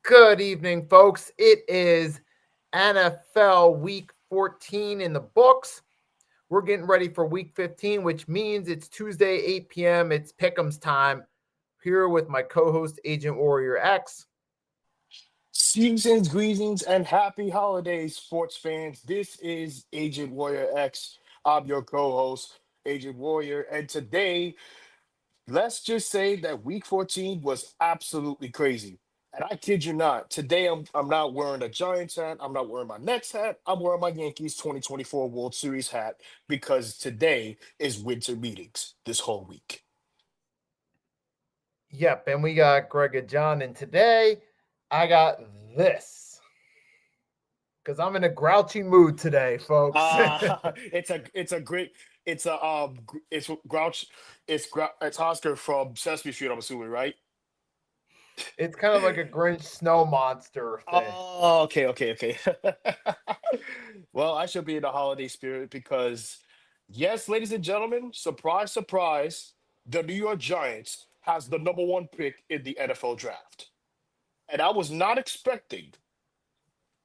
Good evening, folks. It is NFL Week 14 in the books. We're getting ready for Week 15, which means it's Tuesday, 8 p.m. It's Pick'em's time. Here with my co-host, Agent Warrior X. Seasons, greetings, and happy holidays, sports fans. This is Agent Warrior X. I'm your co-host, Agent Warrior, and today, let's just say that Week 14 was absolutely crazy. And I kid you not, today I'm not wearing a Giants hat. I'm not wearing my Nets hat. I'm wearing my Yankees 2024 World Series hat because today is winter meetings this whole week. Yep, and we got Greg and John, and today I got this because I'm in a grouchy mood today, folks. It's a great it's Grouch it's Oscar from Sesame Street. I'm assuming, right? It's kind of like a Grinch snow monster thing. Oh, okay. Well, I should be in the holiday spirit because, yes, ladies and gentlemen, surprise, surprise, the New York Giants has the number one pick in the NFL draft, and I was not expecting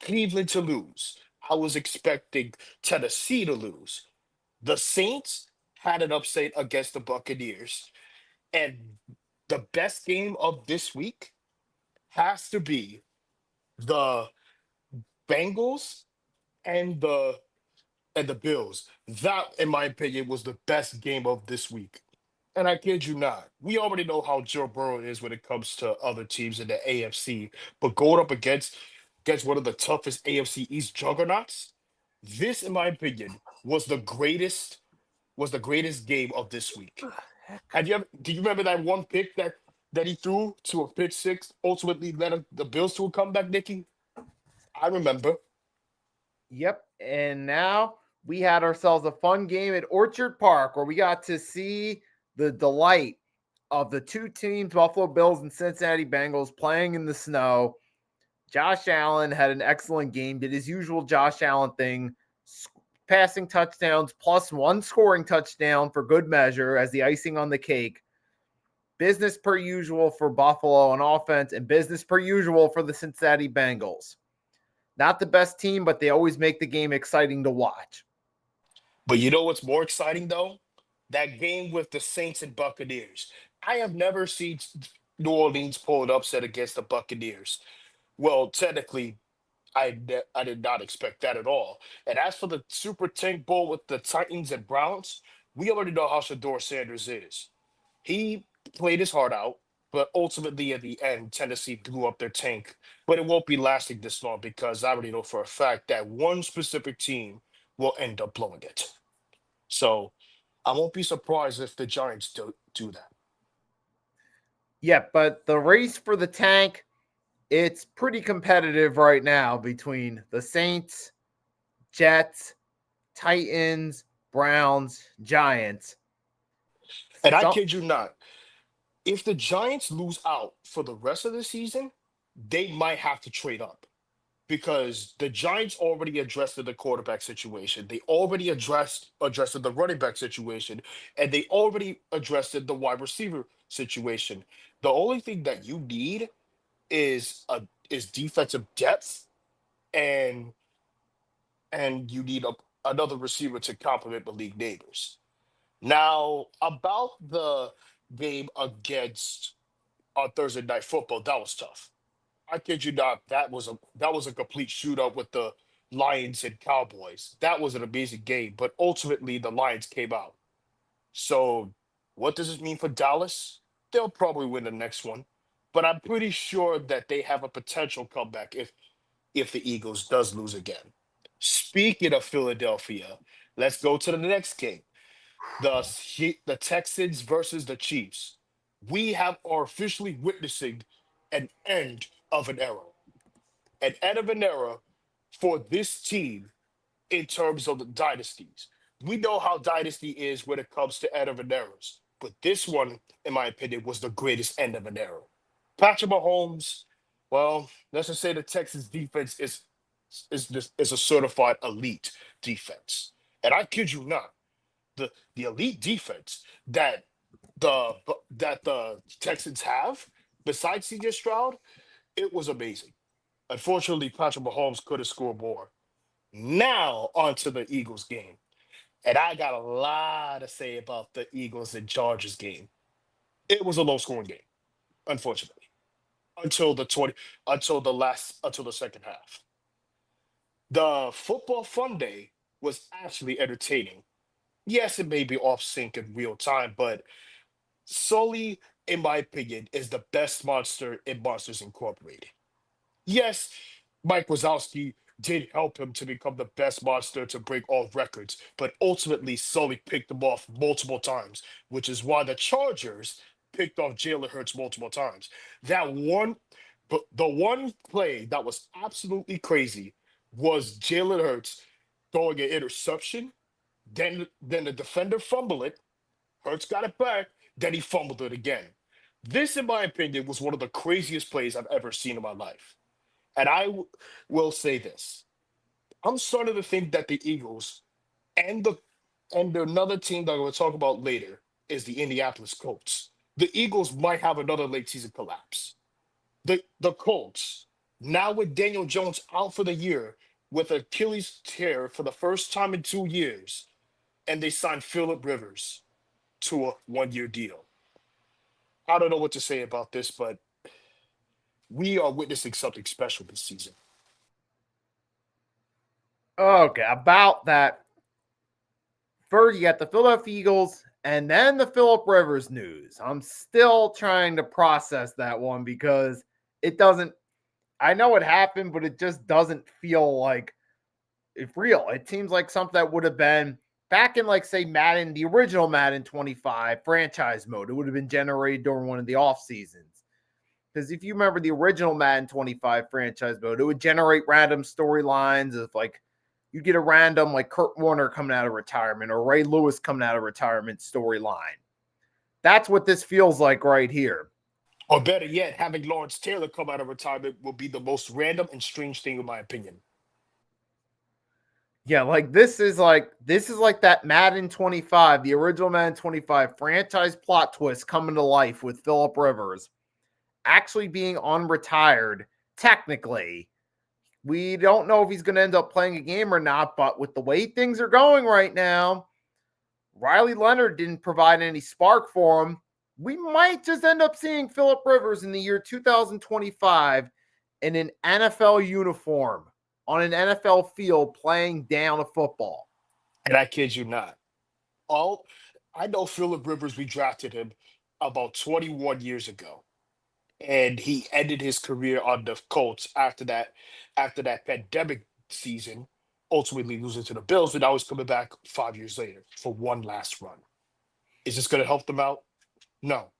Cleveland to lose. I was expecting Tennessee to lose. The Saints had an upset against the Buccaneers. And the best game of this week has to be the Bengals and the Bills. That, in my opinion, was the best game of this week. And I kid you not. We already know how Joe Burrow is when it comes to other teams in the AFC, but going up against one of the toughest AFC East juggernauts, this, in my opinion, was the greatest game of this week. Heck. Have you ever, do you remember that one pick that he threw to a pitch six, ultimately led the Bills to a comeback, Nicky? I remember. Yep. And now we had ourselves a fun game at Orchard Park where we got to see the delight of the two teams, Buffalo Bills and Cincinnati Bengals, playing in the snow. Josh Allen had an excellent game, did his usual Josh Allen thing, passing touchdowns plus one scoring touchdown for good measure as the icing on the cake. Business per usual for Buffalo on offense and business per usual for the Cincinnati Bengals. Not the best team, but they always make the game exciting to watch. But you know what's more exciting though? That game with the Saints and Buccaneers. I have never seen New Orleans pull an upset against the Buccaneers. Well, technically, I did not expect that at all. And as for the Super Tank Bowl with the Titans and Browns, we already know how Shador Sanders is. He played his heart out, but ultimately at the end, Tennessee blew up their tank. But it won't be lasting this long because I already know for a fact that one specific team will end up blowing it. So I won't be surprised if the Giants do that. Yeah, but the race for the tank, it's pretty competitive right now between the Saints, Jets, Titans, Browns, Giants. And I Some kid you not, if the Giants lose out for the rest of the season, they might have to trade up because the Giants already addressed the quarterback situation. They already addressed the running back situation, and they already addressed the wide receiver situation. The only thing that you need is defensive depth, and you need another receiver to complement the league neighbors. Now, about the game against Thursday Night Football, that was tough. I kid you not, that was a complete shootout with the Lions and Cowboys. That was an amazing game, but ultimately the Lions came out. So, what does this mean for Dallas? They'll probably win the next one, but I'm pretty sure that they have a potential comeback if the Eagles does lose again. Speaking of Philadelphia, let's go to the next game. The Texans versus the Chiefs. We are officially witnessing an end of an era. An end of an era for this team in terms of the dynasties. We know how dynasty is when it comes to end of an eras, but this one, in my opinion, was the greatest end of an era. Patrick Mahomes, well, let's just say the Texans defense is a certified elite defense. And I kid you not, the elite defense that the Texans have, besides CJ Stroud, It was amazing. Unfortunately, Patrick Mahomes could have scored more. Now, on to the Eagles game. And I got a lot to say about the Eagles and Chargers game. It was a low scoring game, unfortunately, until the 20, until the second half. The football fun day was actually entertaining. Yes, it may be off sync in real time, but Sully, in my opinion, is the best monster in Monsters Incorporated. Yes, Mike Wazowski did help him to become the best monster to break all records, but ultimately Sully picked him off multiple times, which is why the Chargers picked off Jalen Hurts multiple times. That one, but the one play that was absolutely crazy was Jalen Hurts throwing an interception, then the defender fumbled it, Hurts got it back, then he fumbled it again. This, in my opinion, was one of the craziest plays I've ever seen in my life. And will say this: I'm starting to think that the Eagles and another team that we'll talk about later is the Indianapolis Colts. The Eagles might have another late season collapse. The Colts, now with Daniel Jones out for the year with Achilles tear for the first time in 2 years, and they signed Philip Rivers to a 1 year deal. I don't know what to say about this, but we are witnessing something special this season. Okay, about that. First, you got the Philadelphia Eagles and then the Philip Rivers news. I'm still trying to process that one because it doesn't, I know it happened, but it just doesn't feel like it's real. It seems like something that would have been back in, like, say, Madden, the original Madden 25 franchise mode. It would have been generated during one of the off seasons. Because if you remember the original Madden 25 franchise mode, it would generate random storylines of, like, you get a random, like, Kurt Warner coming out of retirement or Ray Lewis coming out of retirement storyline. That's what this feels like right here. Or better yet, having Lawrence Taylor come out of retirement will be the most random and strange thing in my opinion. Yeah, like this is like that Madden 25, the original Madden 25 franchise plot twist coming to life with Philip Rivers actually being unretired technically. We don't know if he's going to end up playing a game or not, but with the way things are going right now, Riley Leonard didn't provide any spark for him. We might just end up seeing Philip Rivers in the year 2025 in an NFL uniform on an NFL field playing down a football. And I kid you not. All I know Philip Rivers, we drafted him about 21 years ago. And he ended his career on the Colts after that pandemic season, ultimately losing to the Bills, but now he's coming back 5 years later for one last run. Is this gonna help them out? No.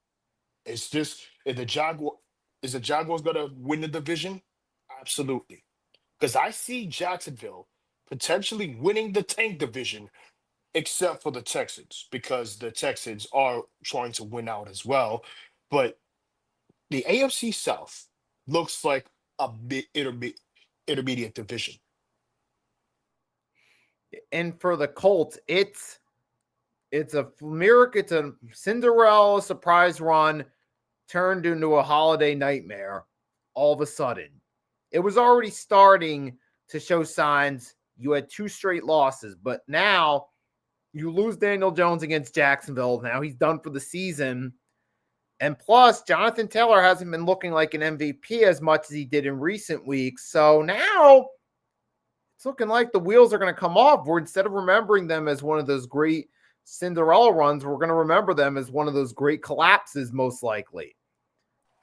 Is the Jaguars gonna win the division? Absolutely. Because I see Jacksonville potentially winning the tank division, except for the Texans, because the Texans are trying to win out as well. But the AFC South looks like a intermediate division. And for the Colts, it's a miracle, it's a Cinderella surprise run turned into a holiday nightmare all of a sudden. It was already starting to show signs. You had 2 straight losses, but now you lose Daniel Jones against Jacksonville. Now he's done for the season. And plus, Jonathan Taylor hasn't been looking like an MVP as much as he did in recent weeks. So now it's looking like the wheels are going to come off. Where instead of remembering them as one of those great Cinderella runs, we're going to remember them as one of those great collapses, most likely.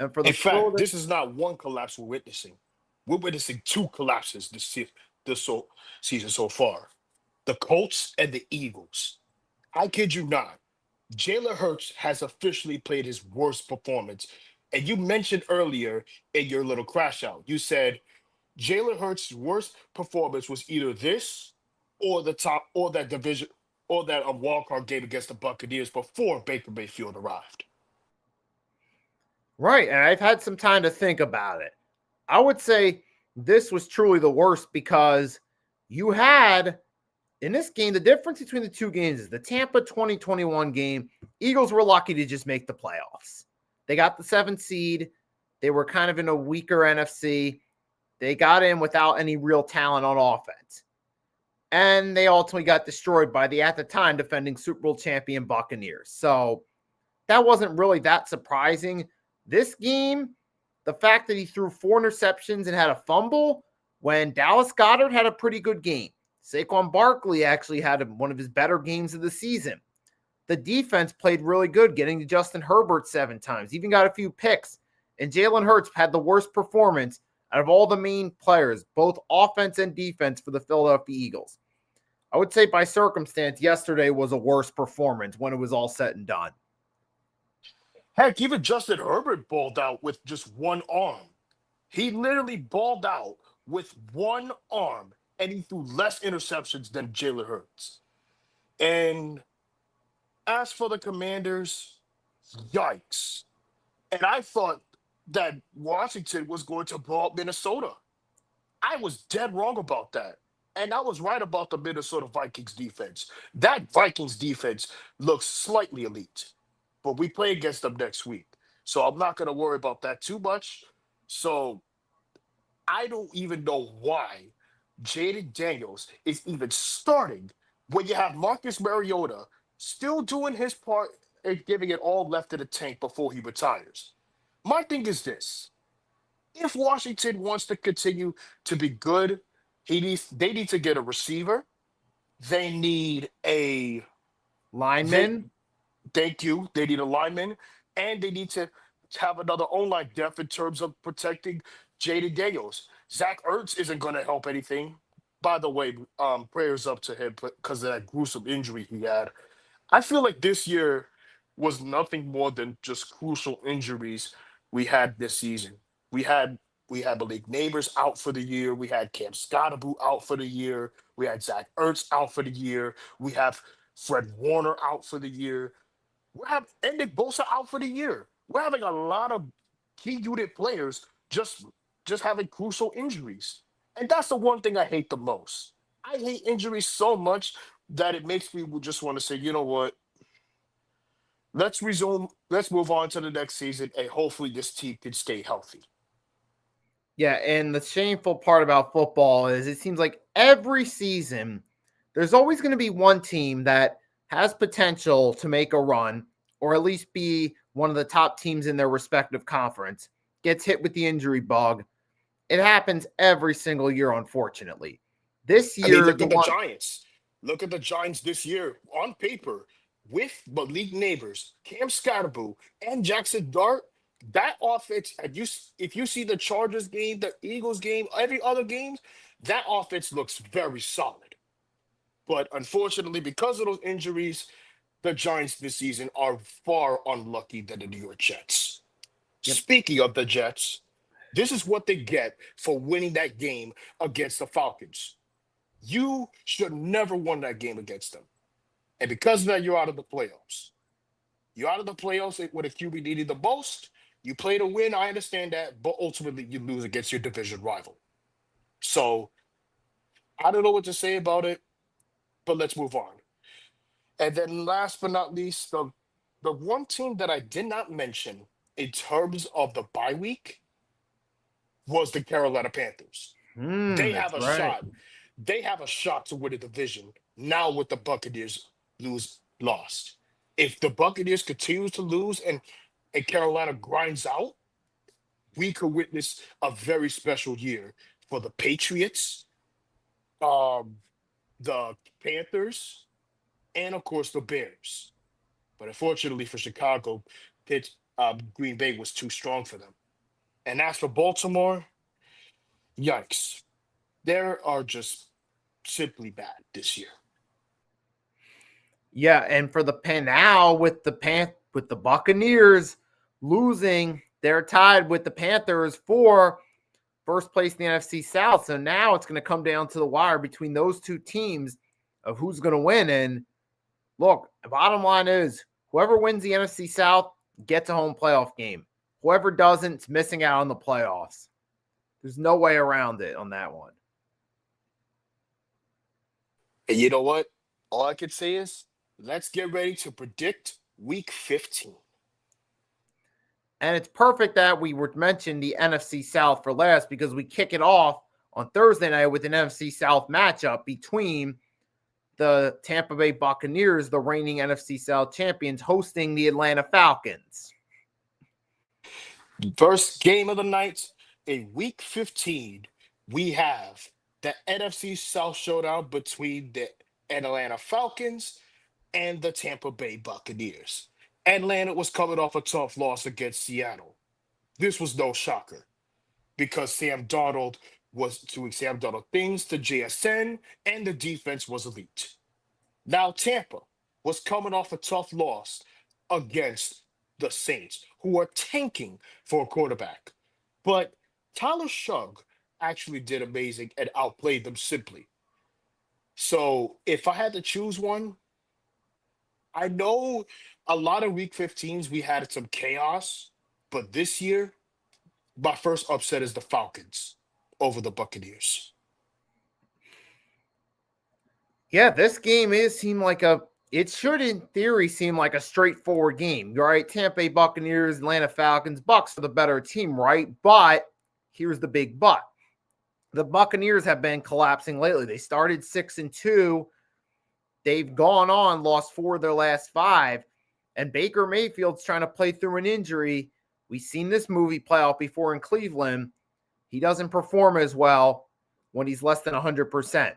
And for the In fact, this is not one collapse we're witnessing. We're witnessing 2 collapses this season so far. The Colts and the Eagles. I kid you not. Jalen Hurts has officially played his worst performance. And you mentioned earlier in your little crash out, you said Jalen Hurts' worst performance was either this or the top or that division or that wild card game against the Buccaneers before Baker Mayfield arrived. Right. And I've had some time to think about it. I would say this was truly the worst because you had in this game, the difference between the 2 games is the Tampa 2021 game. Eagles were lucky to just make the playoffs. They got the 7th seed. They were kind of in a weaker NFC. They got in without any real talent on offense. And they ultimately got destroyed by the, at the time, defending Super Bowl champion Buccaneers. So that wasn't really that surprising. This game, the fact that he threw 4 interceptions and had a fumble when Dallas Goedert had a pretty good game. Saquon Barkley actually had one of his better games of the season. The defense played really good, getting to Justin Herbert 7 times, even got a few picks. And Jalen Hurts had the worst performance out of all the main players, both offense and defense, for the Philadelphia Eagles. I would say by circumstance, yesterday was a worse performance when it was all said and done. Heck, even Justin Herbert balled out with just one arm. He literally balled out with one arm, and he threw less interceptions than Jalen Hurts. And as for the Commanders, yikes. And I thought that Washington was going to blow up Minnesota. I was dead wrong about that. And I was right about the Minnesota Vikings defense. That Vikings defense looks slightly elite, but we play against them next week. So I'm not going to worry about that too much. So I don't even know why Jaden Daniels is even starting when you have Marcus Mariota still doing his part and giving it all left in the tank before he retires. My thing is this. If Washington wants to continue to be good, they need to get a receiver. They need a they Linemen, thank you. They need a lineman, and they need to have another online depth in terms of protecting Jaden Daniels. Zach Ertz isn't going to help anything. By the way, prayers up to him because of that gruesome injury he had. I feel like this year was nothing more than just crucial injuries we had this season. We had we had Malik Neighbors out for the year. We had Cam Scottaboo out for the year. We had Zach Ertz out for the year. We have Fred Warner out for the year. We have Nick Bosa out for the year. We're having a lot of key unit players just having crucial injuries. And that's the one thing I hate the most. I hate injuries so much that it makes me just want to say, you know what? Let's move on to the next season, and hopefully this team can stay healthy. yeah, and the shameful part about football is it seems like every season there's always going to be one team that has potential to make a run or at least be one of the top teams in their respective conference, gets hit with the injury bug. It happens every single year, unfortunately. This I mean, year, look the at the one, Giants. Look at the Giants this year on paper with Malik Neighbors, Cam Scottaboo, and Jackson Dart. That offense, and if you see the Chargers game, the Eagles game, every other game, that offense looks very solid. But unfortunately, because of those injuries, the Giants this season are far unlucky than the New York Jets. yep, Speaking of the Jets, this is what they get for winning that game against the Falcons. You should never won that game against them. And because of that, you're out of the playoffs. You're out of the playoffs with a QB needed the most. You play to win, I understand that, but ultimately you lose against your division rival. So I don't know what to say about it, but let's move on. And then last but not least, the one team that I did not mention in terms of the bye week was the Carolina Panthers. They that's have a right. shot. They have a shot to win the division now with the Buccaneers lost. If the Buccaneers continue to lose and Carolina grinds out, we could witness a very special year for the Patriots, um, the Panthers, and of course the Bears. But unfortunately for Chicago, Green Bay was too strong for them. And as for Baltimore, yikes. They are just simply bad this year. Yeah, and for the Pan now with the Buccaneers losing, they're tied with the Panthers for first place in the NFC South. So now it's going to come down to the wire between those two teams of who's going to win. And look, the bottom line is whoever wins the NFC South gets a home playoff game. Whoever doesn't is missing out on the playoffs. There's no way around it on that one. And you know what? All I can say is let's get ready to predict week 15. And it's perfect that we were mentioned the NFC South for last because we kick it off on Thursday night with an NFC South matchup between the Tampa Bay Buccaneers, the reigning NFC South champions, hosting the Atlanta Falcons. First game of the night in week 15, we have the NFC South showdown between the Atlanta Falcons and the Tampa Bay Buccaneers. Atlanta was coming off a tough loss against Seattle. This was no shocker because Sam Darnold was doing Sam Darnold things to JSN and the defense was elite. Now, Tampa was coming off a tough loss against the Saints, who are tanking for a quarterback. But Tyler Shugg actually did amazing and outplayed them simply. So if I had to choose one, I know a lot of week 15s we had some chaos, but this year, my first upset is the Falcons over the Buccaneers. Yeah, this game it should in theory seem like a straightforward game. You're right, Tampa Bay Buccaneers, Atlanta Falcons, Bucks are the better team, right? But here's the big but. The Buccaneers have been collapsing lately. They started 6-2. They've gone on, lost 4 of their last 5. And Baker Mayfield's trying to play through an injury. We've seen this movie play out before in Cleveland. He doesn't perform as well when he's less than 100%.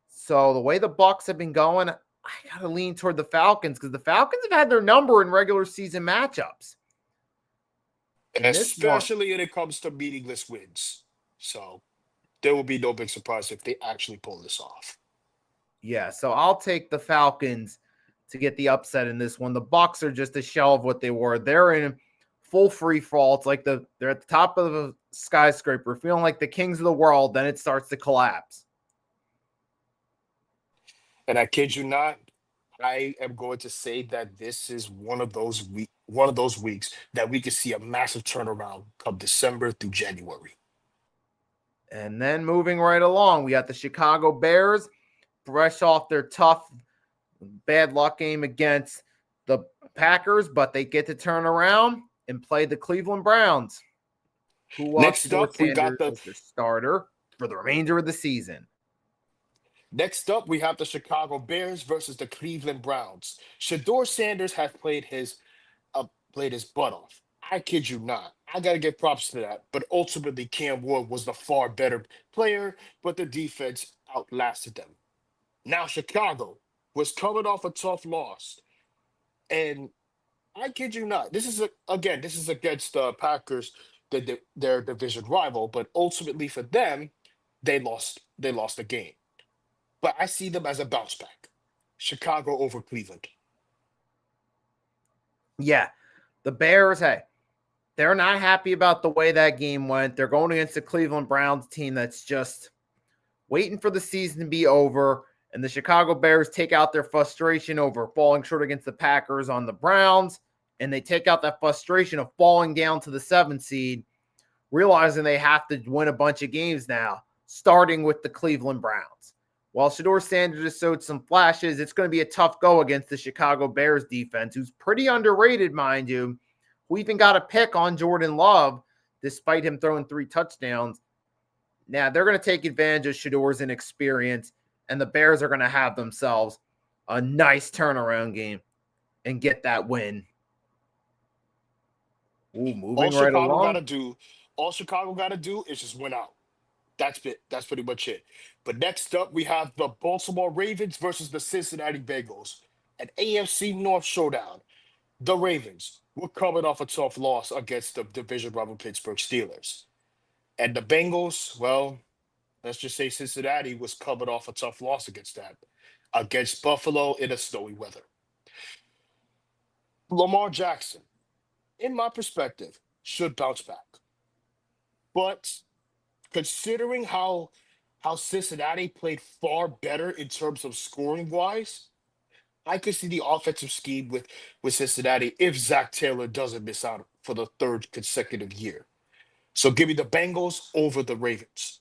So the way the Bucks have been going, I got to lean toward the Falcons because the Falcons have had their number in regular season matchups. Especially when it comes to meaningless wins. So there will be no big surprise if they actually pull this off. Yeah, so I'll take the Falcons to get the upset in this one. The Bucks are just a shell of what they were. They're in full free fall. It's like they're at the top of the skyscraper, feeling like the kings of the world. Then it starts to collapse. And I kid you not, I am going to say that this is one of those weeks that we could see a massive turnaround come December through January. And then moving right along, we got the Chicago Bears, fresh off their tough, bad luck game against the Packers, but they get to turn around and play the Cleveland Browns, who Next up, we got Sanders as their starter for the remainder of the season. Next up, we have the Chicago Bears versus the Cleveland Browns. Shador Sanders has played his butt off. I kid you not. I got to give props to that. But ultimately, Cam Ward was the far better player, but the defense outlasted them. Now, Chicago was coming off a tough loss. And I kid you not. This is against the Packers, their division rival. But ultimately, for them, they lost the game. But I see them as a bounce back. Chicago over Cleveland. Yeah, the Bears, hey, they're not happy about the way that game went. They're going against the Cleveland Browns team that's just waiting for the season to be over. And the Chicago Bears take out their frustration over falling short against the Packers on the Browns. And they take out that frustration of falling down to the 7th seed, realizing they have to win a bunch of games now, starting with the Cleveland Browns. While Shador Sanders has showed some flashes, it's going to be a tough go against the Chicago Bears defense, who's pretty underrated, mind you, who even got a pick on Jordan Love, despite him throwing 3 touchdowns. Now, they're going to take advantage of Shador's inexperience, and the Bears are going to have themselves a nice turnaround game and get that win. Ooh, moving right along. All Chicago got to do is just win out. That's it. That's pretty much it. But next up, we have the Baltimore Ravens versus the Cincinnati Bengals, an AFC North showdown. The Ravens were coming off a tough loss against the division rival Pittsburgh Steelers. And the Bengals, well, let's just say Cincinnati was coming off a tough loss against Buffalo in a snowy weather. Lamar Jackson, in my perspective, should bounce back. But considering how Cincinnati played far better in terms of scoring wise, I could see the offensive scheme with Cincinnati if Zach Taylor doesn't miss out for the 3rd consecutive year. So give me the Bengals over the Ravens.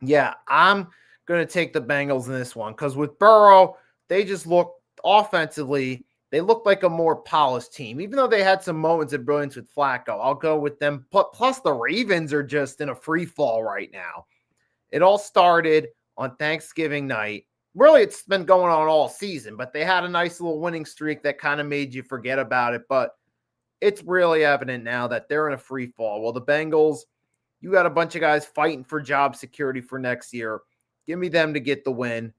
Yeah, I'm going to take the Bengals in this one because with Burrow, they just look offensively, they look like a more polished team, even though they had some moments of brilliance with Flacco. I'll go with them. Plus, the Ravens are just in a free fall right now. It all started on Thanksgiving night. Really, it's been going on all season, but they had a nice little winning streak that kind of made you forget about it. But it's really evident now that they're in a free fall. Well, the Bengals, you got a bunch of guys fighting for job security for next year. Give me them to get the win.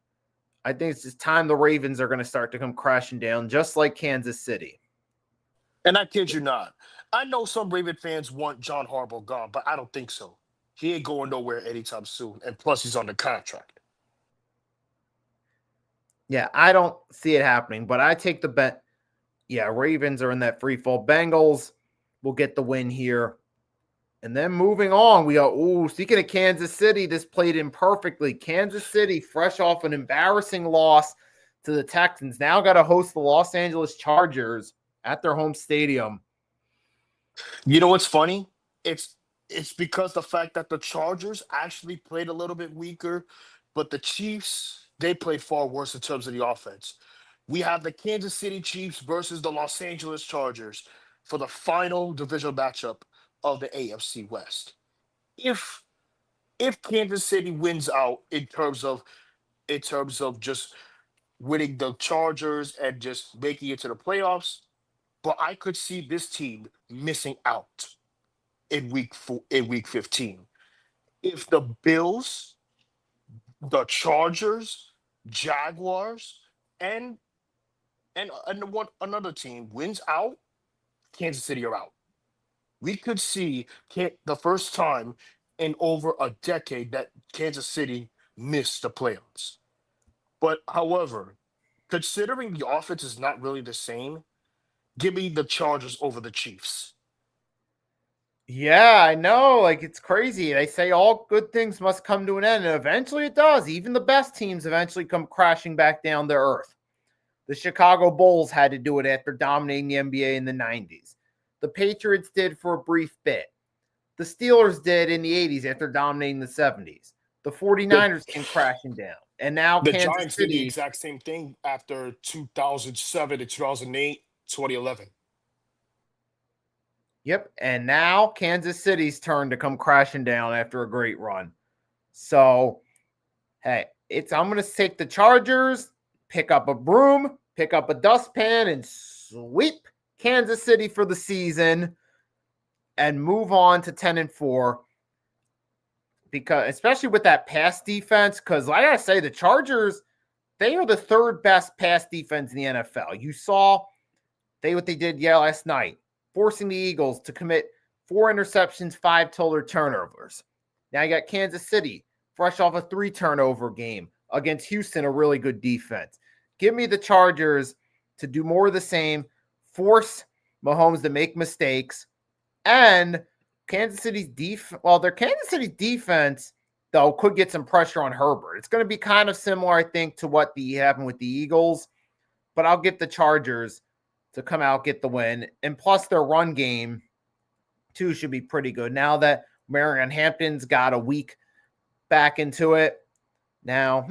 I think it's just time the Ravens are going to start to come crashing down, just like Kansas City. And I kid you not. I know some Raven fans want John Harbaugh gone, but I don't think so. He ain't going nowhere anytime soon. And plus, he's on the contract. Yeah, I don't see it happening, but I take the bet. Yeah, Ravens are in that free fall. Bengals will get the win here. And then moving on, we go, speaking of Kansas City, this played in perfectly. Kansas City, fresh off an embarrassing loss to the Texans, now got to host the Los Angeles Chargers at their home stadium. You know what's funny? It's because the fact that the Chargers actually played a little bit weaker, but the Chiefs, they played far worse in terms of the offense. We have the Kansas City Chiefs versus the Los Angeles Chargers for the final divisional matchup of the AFC West. If if Kansas City wins out in terms of just winning the Chargers and just making it to the playoffs, but I could see this team missing out in week 15. If the Bills, the Chargers, Jaguars, and one another team wins out, Kansas City are out. We could see the first time in over a decade that Kansas City missed the playoffs. But however, considering the offense is not really the same, give me the Chargers over the Chiefs. Yeah, I know. Like, it's crazy. They say all good things must come to an end, and eventually it does. Even the best teams eventually come crashing back down to earth. The Chicago Bulls had to do it after dominating the NBA in the 90s. The Patriots did for a brief bit. The Steelers did in the 80s after dominating the 70s. The The 49ers came crashing down. And now the Kansas Giants did the City. exact same thing after 2007 to 2008, 2011. Yep. And now Kansas City's turn to come crashing down after a great run. So, hey, I'm going to take the Chargers, pick up a broom, pick up a dustpan, and sweep Kansas City for the season and move on to 10-4. Because especially with that pass defense, because like I gotta say, the Chargers, they are the third best pass defense in the NFL. You saw what they did last night, forcing the Eagles to commit 4 interceptions, 5 total turnovers. Now you got Kansas City, fresh off a 3 turnover game against Houston, a really good defense. Give me the Chargers to do more of the same, force Mahomes to make mistakes, and Kansas City's their Kansas City defense, though, could get some pressure on Herbert. It's going to be kind of similar, I think, to what happened with the Eagles, but I'll get the Chargers to come out, get the win. And plus their run game, too, should be pretty good. Now that Marion Hampton's got a week back into it, now,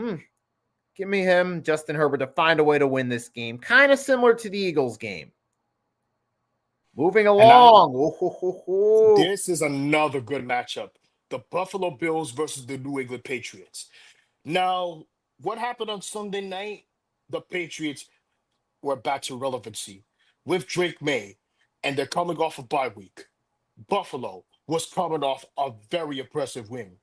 give me him, Justin Herbert, to find a way to win this game. Kind of similar to the Eagles game. Moving And along. this is another good matchup. The Buffalo Bills versus the New England Patriots. Now, what happened on Sunday night? The Patriots were back to relevancy with Drake May, and they're coming off a bye week. Buffalo was coming off a very impressive win.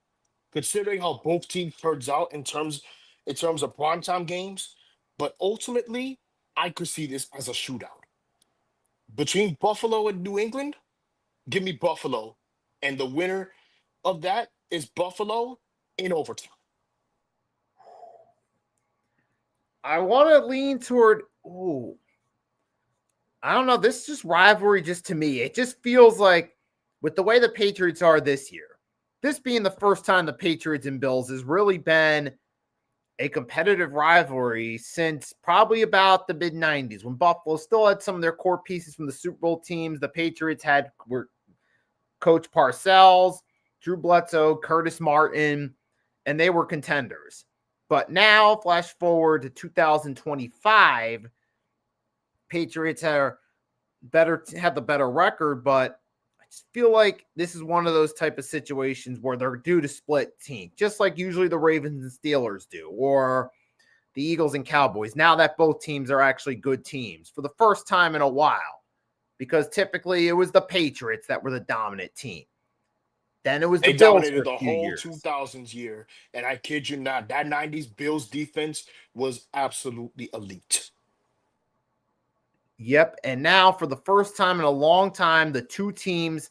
Considering how both teams turns out in terms of primetime games, but ultimately, I could see this as a shootout. Between Buffalo and New England, give me Buffalo. And the winner of that is Buffalo in overtime. I want to lean toward, I don't know. This just rivalry, just to me, it just feels like with the way the Patriots are this year, this being the first time the Patriots and Bills has really been a competitive rivalry since probably about the mid 90s when Buffalo still had some of their core pieces from the Super Bowl teams. The Patriots were Coach Parcells, Drew Bledsoe, Curtis Martin, and they were contenders. But now, flash forward to 2025, Patriots have the better record, but I just feel like this is one of those type of situations where they're due to split team, just like usually the Ravens and Steelers do, or the Eagles and Cowboys. Now that both teams are actually good teams for the first time in a while, because typically it was the Patriots that were the dominant team. Then it was the They Bills for dominated a the few whole years. 2000s year, and I kid you not, that 90s Bills defense was absolutely elite. Yep. And now, for the first time in a long time, the two teams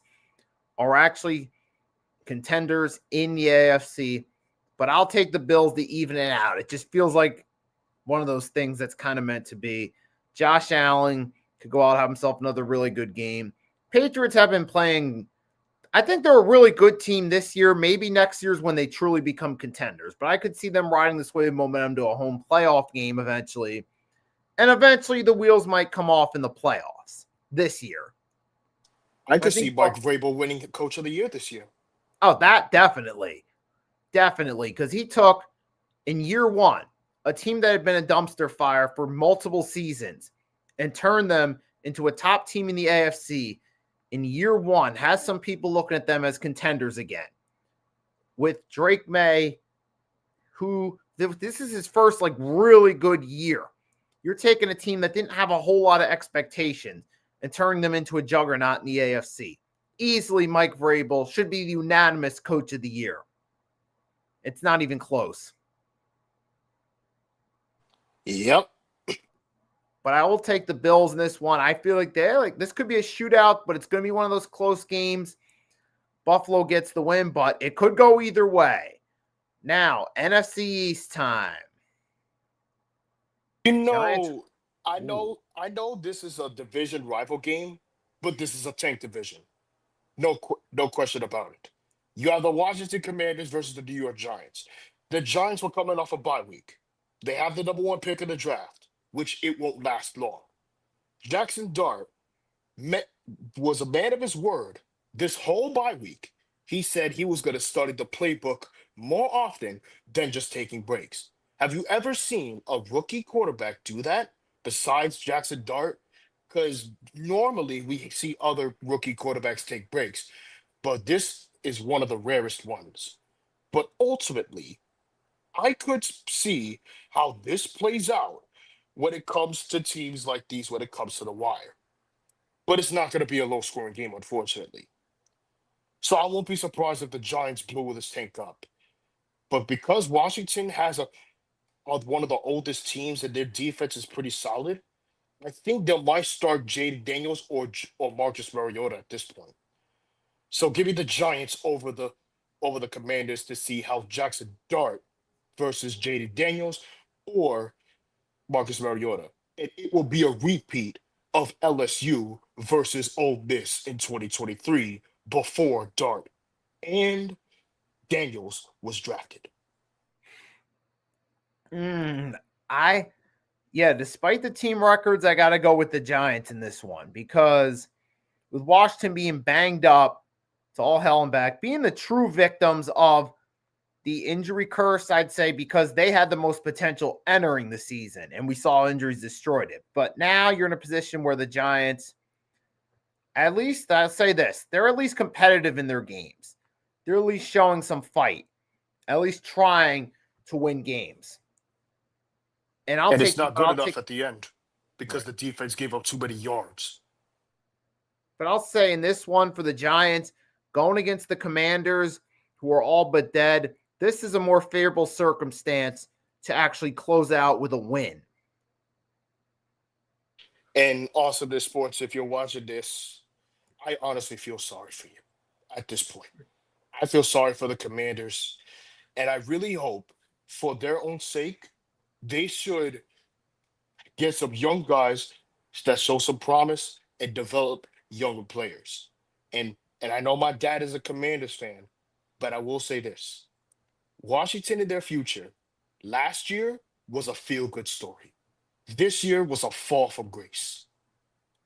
are actually contenders in the AFC. But I'll take the Bills to even it out. It just feels like one of those things that's kind of meant to be. Josh Allen could go out and have himself another really good game. Patriots have been playing. I think they're a really good team this year. Maybe next year's when they truly become contenders. But I could see them riding this wave of momentum to a home playoff game eventually. And eventually the wheels might come off in the playoffs this year. I I could see think, Mike Vrabel winning Coach of the Year this year. oh, that definitely. Definitely. Because he took, in year one, a team that had been a dumpster fire for multiple seasons and turned them into a top team in the AFC in year one, has some people looking at them as contenders again. With Drake May, who this is his first like really good year. You're taking a team that didn't have a whole lot of expectations and turning them into a juggernaut in the AFC. Easily, Mike Vrabel should be the unanimous coach of the year. It's not even close. Yep. But I will take the Bills in this one. I feel like this could be a shootout, but it's going to be one of those close games. Buffalo gets the win, but it could go either way. Now, NFC East time. Giants. I know this is a division rival game, but this is a tank division. No question about it. You have the Washington Commanders versus the New York Giants. The Giants were coming off a bye week. They have the number one pick in the draft, which it won't last long. Jackson Dart was a man of his word. This whole bye week, he said he was going to study the playbook more often than just taking breaks. Have you ever seen a rookie quarterback do that besides Jackson Dart? Because normally we see other rookie quarterbacks take breaks, but this is one of the rarest ones. But ultimately, I could see how this plays out when it comes to teams like these, when it comes to the wire. But it's not going to be a low scoring game, unfortunately. So I won't be surprised if the Giants blew this tank up. But because Washington has one of the oldest teams and their defense is pretty solid, I think they might start Jade Daniels or Marcus Mariota at this point. So give me the Giants over the Commanders to see how Jackson Dart versus Jade Daniels or Marcus Mariota. And it will be a repeat of LSU versus Ole Miss in 2023 before Dart and Daniels was drafted. Despite the team records, I got to go with the Giants in this one because with Washington being banged up, it's all hell and back, being the true victims of the injury curse, I'd say, because they had the most potential entering the season and we saw injuries destroyed it. But now you're in a position where the Giants, at least I'll say this, they're at least competitive in their games. They're at least showing some fight, at least trying to win games. And It's not good enough at the end because right. the defense gave up too many yards. But I'll say in this one for the Giants, going against the Commanders, who are all but dead, this is a more favorable circumstance to actually close out with a win. And also, this sports, if you're watching this, I honestly feel sorry for you at this point. I feel sorry for the Commanders, and I really hope, for their own sake, they should get some young guys that show some promise and develop younger players. And I know my dad is a Commanders fan, but I will say this: Washington in their future last year was a feel good story. This year was a fall from grace.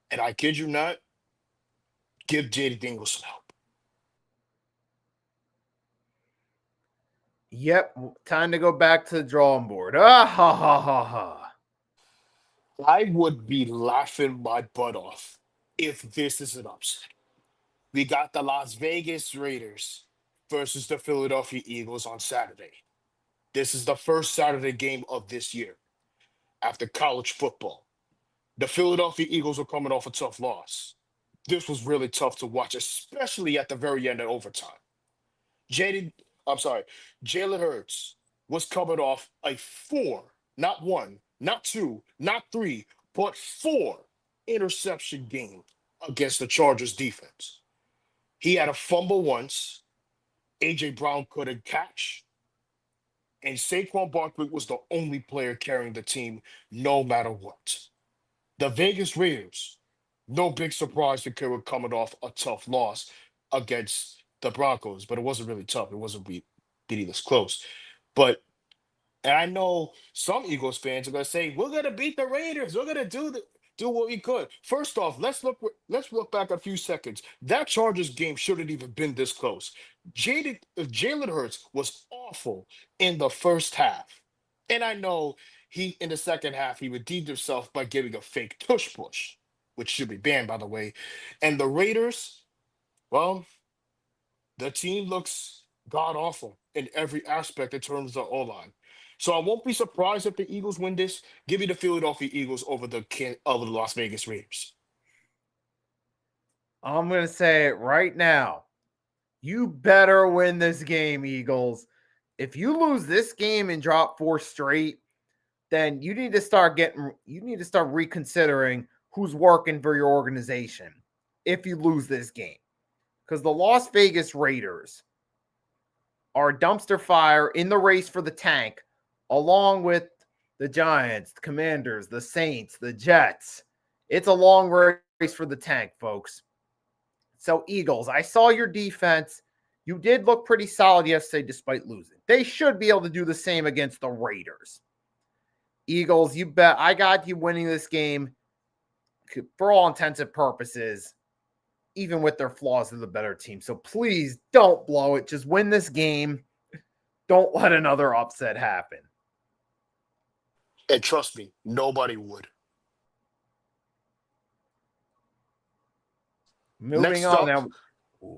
And I kid you not, give JD Dingle some help. Yep, time to go back to the drawing board. Ah ha ha ha ha. I would be laughing my butt off if this is an upset. We got the Las Vegas Raiders versus the Philadelphia Eagles on Saturday. This is the first Saturday game of this year after college football. The Philadelphia Eagles are coming off a tough loss. This was really tough to watch, especially at the very end of overtime. Jaden, I'm sorry, Jalen Hurts was coming off a four, not one, not two, not three, but four interception game against the Chargers defense. He had a fumble once. AJ Brown couldn't catch, and Saquon Barkley was the only player carrying the team no matter what. The Vegas Raiders, no big surprise that they were coming off a tough loss against the Broncos, but it wasn't really tough. It wasn't really this close. But and I know some Eagles fans are gonna say, "We're gonna beat the Raiders. We're gonna do what we could." First off, let's look back a few seconds. That Chargers game shouldn't even been this close. Jalen Hurts was awful in the first half, and I know he in the second half he redeemed himself by giving a fake tush push, which should be banned by the way. And the Raiders, well, the team looks god awful in every aspect in terms of O line. So I won't be surprised if the Eagles win this. Give me the Philadelphia Eagles over the Las Vegas Raiders. I'm going to say it right now. You better win this game, Eagles. If you lose this game and drop 4 straight, then you need to start reconsidering who's working for your organization if you lose this game. Because the Las Vegas Raiders are a dumpster fire in the race for the tank, along with the Giants, the Commanders, the Saints, the Jets. It's a long race for the tank, folks. So, Eagles, I saw your defense. You did look pretty solid yesterday despite losing. They should be able to do the same against the Raiders. Eagles, you bet. I got you winning this game for all intents and purposes, even with their flaws, they're the better team. So please don't blow it. Just win this game. Don't let another upset happen. And trust me, nobody would. Moving Next on up, now.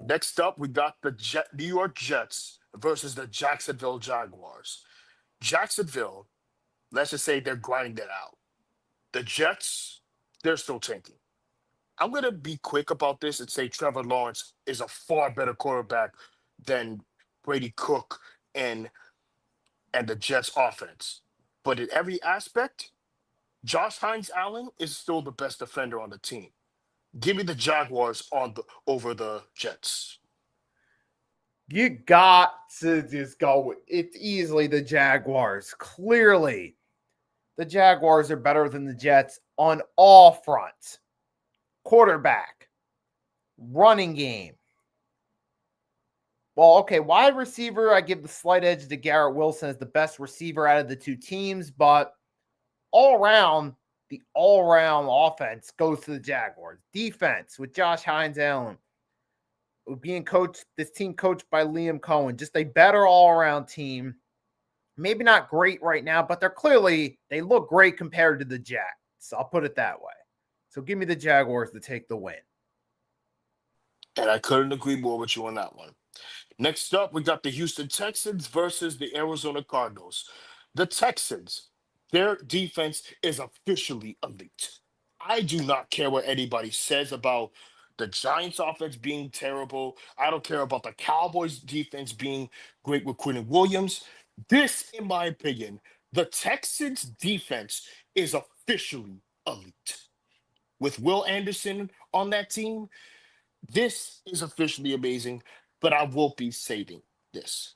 next up, we got the New York Jets versus the Jacksonville Jaguars. Jacksonville, let's just say they're grinding it out. The Jets, they're still tanking. I'm gonna be quick about this and say Trevor Lawrence is a far better quarterback than Brady Cook and and the Jets offense. But in every aspect, Josh Hines Allen is still the best defender on the team. Give me the Jaguars on the over the Jets. You got to just go with it's easily the Jaguars. Clearly, the Jaguars are better than the Jets on all fronts. Quarterback, running game. Well, okay, wide receiver, I give the slight edge to Garrett Wilson as the best receiver out of the two teams, but the all-round offense goes to the Jaguars. Defense with Josh Hines Allen, being coached, this team coached by Liam Cohen, just a better all-around team. Maybe not great right now, but they look great compared to the Jets. I'll put it that way. So give me the Jaguars to take the win. And I couldn't agree more with you on that one. Next up, we got the Houston Texans versus the Arizona Cardinals. The Texans, their defense is officially elite. I do not care what anybody says about the Giants offense being terrible. I don't care about the Cowboys defense being great with Quinn Williams. This, in my opinion, the Texans defense is officially elite. With Will Anderson on that team, this is officially amazing, but I will be saving this.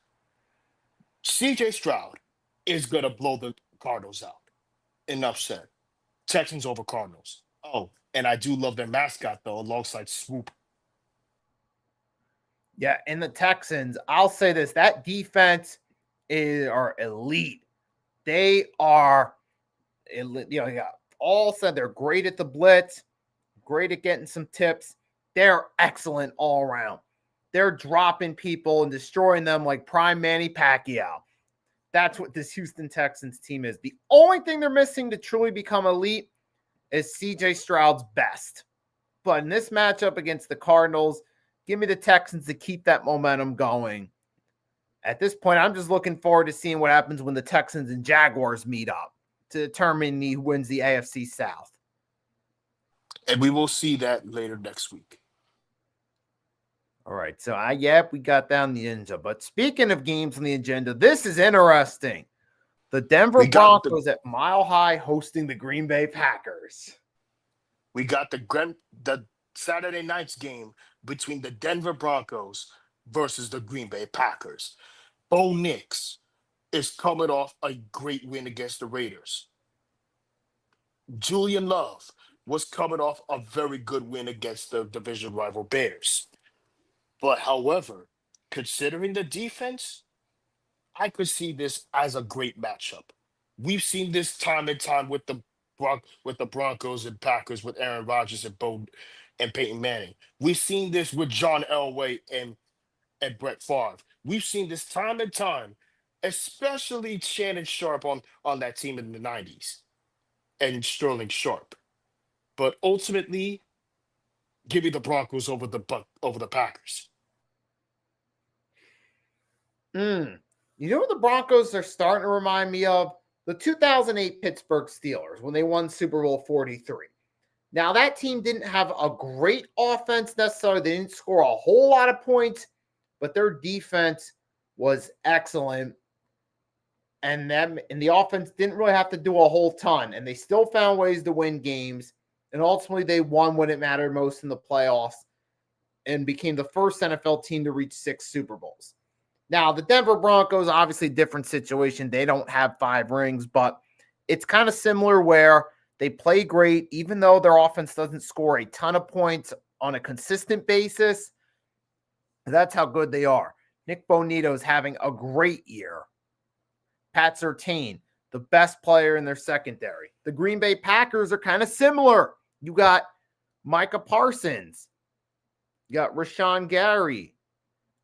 CJ Stroud is going to blow the Cardinals out. Enough said. Texans over Cardinals. Oh, and I do love their mascot, though, alongside Swoop. Yeah, and the Texans, I'll say this, that defense are elite. They are, all said they're great at the blitz, great at getting some tips. They're excellent all around. They're dropping people and destroying them like prime Manny Pacquiao. That's what this Houston Texans team is. The only thing they're missing to truly become elite is CJ Stroud's best. But in this matchup against the Cardinals, give me the Texans to keep that momentum going. At this point, I'm just looking forward to seeing what happens when the Texans and Jaguars meet up to determine who wins the AFC South. And we will see that later next week. All right, so we got down the agenda. But speaking of games on the agenda, this is interesting. The Denver Broncos at Mile High hosting the Green Bay Packers. We got the Saturday night's game between the Denver Broncos versus the Green Bay Packers. Bo Nix is coming off a great win against the Raiders. Julian Love was coming off a very good win against the division rival Bears. But however, considering the defense, I could see this as a great matchup. We've seen this time and time with the Broncos and Packers with Aaron Rodgers and Peyton Manning. We've seen this with John Elway and Brett Favre. We've seen this time and time, especially Shannon Sharp on that team in the 90s and Sterling Sharp. But ultimately, give me the Broncos over the Packers. You know what the Broncos are starting to remind me of? The 2008 Pittsburgh Steelers when they won Super Bowl 43. Now, that team didn't have a great offense necessarily. They didn't score a whole lot of points, but their defense was excellent. And the offense didn't really have to do a whole ton. And they still found ways to win games. And ultimately, they won when it mattered most in the playoffs and became the first NFL team to reach 6 Super Bowls. Now, the Denver Broncos, obviously a different situation. They don't have 5 rings, but it's kind of similar where they play great, even though their offense doesn't score a ton of points on a consistent basis. That's how good they are. Nick Bonito is having a great year. Pat Surtain, the best player in their secondary. The Green Bay Packers are kind of similar. You got Micah Parsons. You got Rashawn Gary.